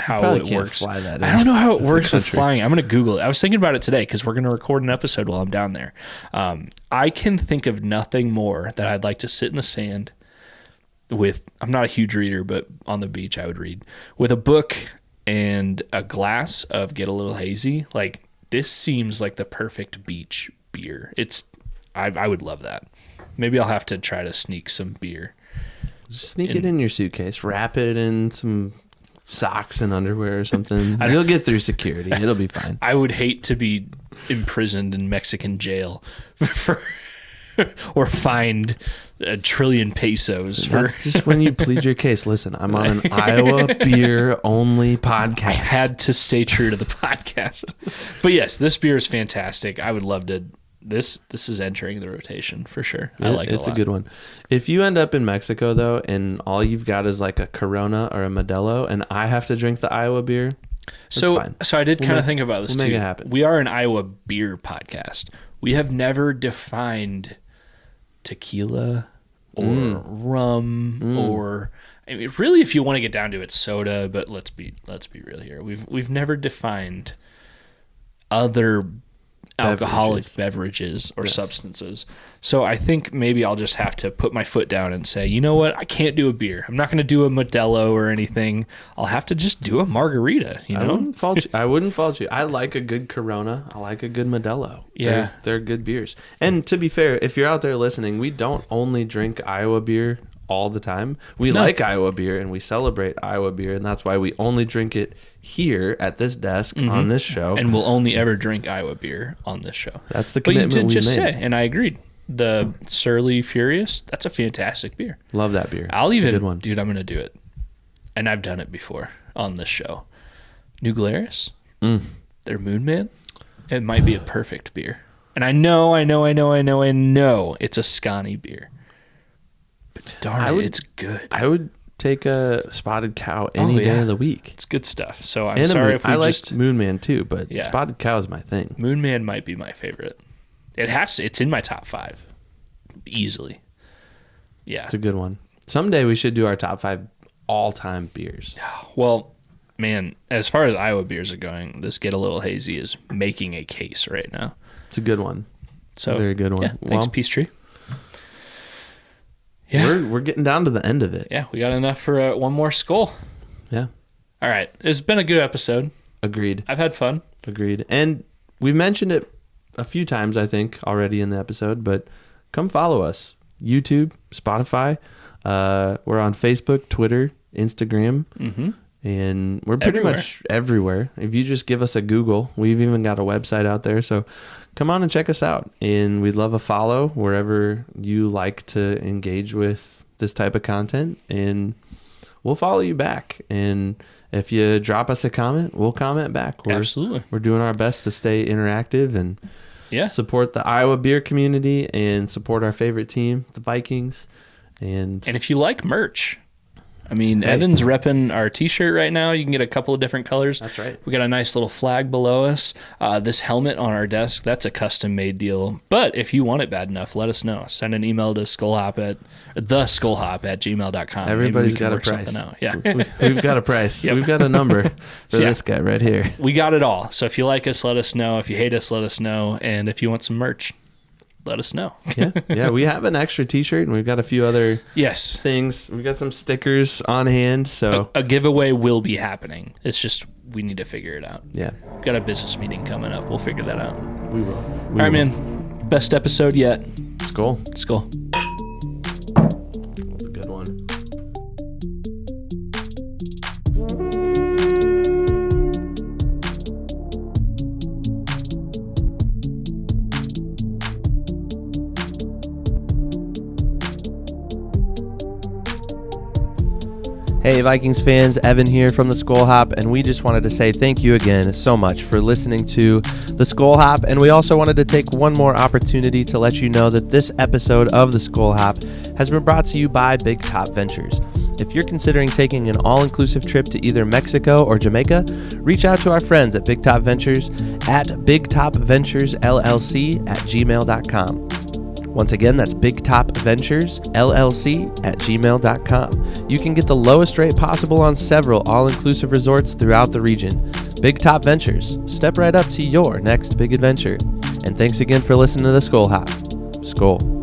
how Probably it can't works. fly that I don't know how it into the works with country. flying. I'm going to Google it. I was thinking about it today because we're going to record an episode while I'm down there. I can think of nothing more that I'd like to sit in the sand with. I'm not a huge reader, but on the beach I would read with a book and a glass of Get a Little Hazy. Like, this seems like the perfect beach beer. I would love that. Maybe I'll have to try to sneak some beer. Just sneak it in your suitcase. Wrap it in some socks and underwear or something. You'll get through security. It'll be fine. I would hate to be imprisoned in Mexican jail or fined $1 trillion pesos. That's just when you plead your case. Listen, I'm on an Iowa beer only podcast. I had to stay true to the podcast. But yes, this beer is fantastic. I would love to. This is entering the rotation for sure. I like it. It's a good one. If you end up in Mexico though, and all you've got is like a Corona or a Modelo, and I have to drink the Iowa beer, that's fine. So I did kind of think about this too. Make it happen. We are an Iowa beer podcast. We have never defined tequila or rum or, I mean, really, if you want to get down to it, soda. But let's be real here. We've never defined other alcoholic beverages or substances. So I think maybe I'll just have to put my foot down and say, you know what? I can't do a beer. I'm not going to do a Modelo or anything. I'll have to just do a margarita, you know? I wouldn't fault you. I like a good Corona. I like a good Modelo. Yeah. They're good beers. And to be fair, if you're out there listening, we don't only drink Iowa beer all the time. We like Iowa beer and we celebrate Iowa beer, and that's why we only drink it here at this desk on this show. And we'll only ever drink Iowa beer on this show. That's the But you commitment did we just made. say, and I agreed, the Surly Furious, that's a fantastic beer. Love that beer. I'll It's a even, good one. dude, I'm going to do it. And I've done it before on this show. New Glarus, their Moon Man, it might be a perfect beer. And I know it's a Scotty beer. But darn it, it's good. I would take a Spotted Cow any day of the week. It's good stuff. So I'm sorry if we I just... like Moon Man too, but Yeah. Spotted Cow is my thing. Moon Man might be my favorite. It's in my top 5. Easily. Yeah. It's a good one. Someday we should do our top 5 all-time beers. Well, man, as far as Iowa beers are going, this Get a Little Hazy is making a case right now. It's a good one. So Very good one. Yeah, thanks, Well, Peace Tree. Yeah. We're getting down to the end of it. Yeah, we got enough for one more Skol. Yeah. All right. It's been a good episode. Agreed. I've had fun. Agreed. And we've mentioned it a few times, I think, already in the episode, but come follow us. YouTube, Spotify. We're on Facebook, Twitter, Instagram. And we're pretty much everywhere. If you just give us a Google, we've even got a website out there. So come on and check us out. And we'd love a follow wherever you like to engage with this type of content. And we'll follow you back. And if you drop us a comment, we'll comment back. Absolutely. We're doing our best to stay interactive and support the Iowa beer community and support our favorite team, the Vikings. And if you like merch, I mean, Evan's repping our t-shirt right now. You can get a couple of different colors. That's right. We got a nice little flag below us. This helmet on our desk, that's a custom-made deal. But if you want it bad enough, let us know. Send an email to theskullhop@gmail.com. Everybody's got a price. Yeah. We've got a price. Yep. We've got a number for this guy right here. We got it all. So if you like us, let us know. If you hate us, let us know. And if you want some merch, let us know. Yeah. We have an extra t-shirt and we've got a few other things. We've got some stickers on hand. So a giveaway will be happening. It's just we need to figure it out. Yeah. We've got a business meeting coming up. We'll figure that out. We will. All right, man. Best episode yet. Skol. Skol. That's a good one. Hey Vikings fans, Evan here from the Skol Hop, and we just wanted to say thank you again so much for listening to the Skol Hop, and we also wanted to take one more opportunity to let you know that this episode of the Skol Hop has been brought to you by Big Top Ventures. If you're considering taking an all-inclusive trip to either Mexico or Jamaica, reach out to our friends at Big Top Ventures at BigTopVenturesLLC@gmail.com. Once again, that's bigtopventuresllc@gmail.com. You can get the lowest rate possible on several all-inclusive resorts throughout the region. Big Top Ventures. Step right up to your next big adventure. And thanks again for listening to the Skol Hop. Skol.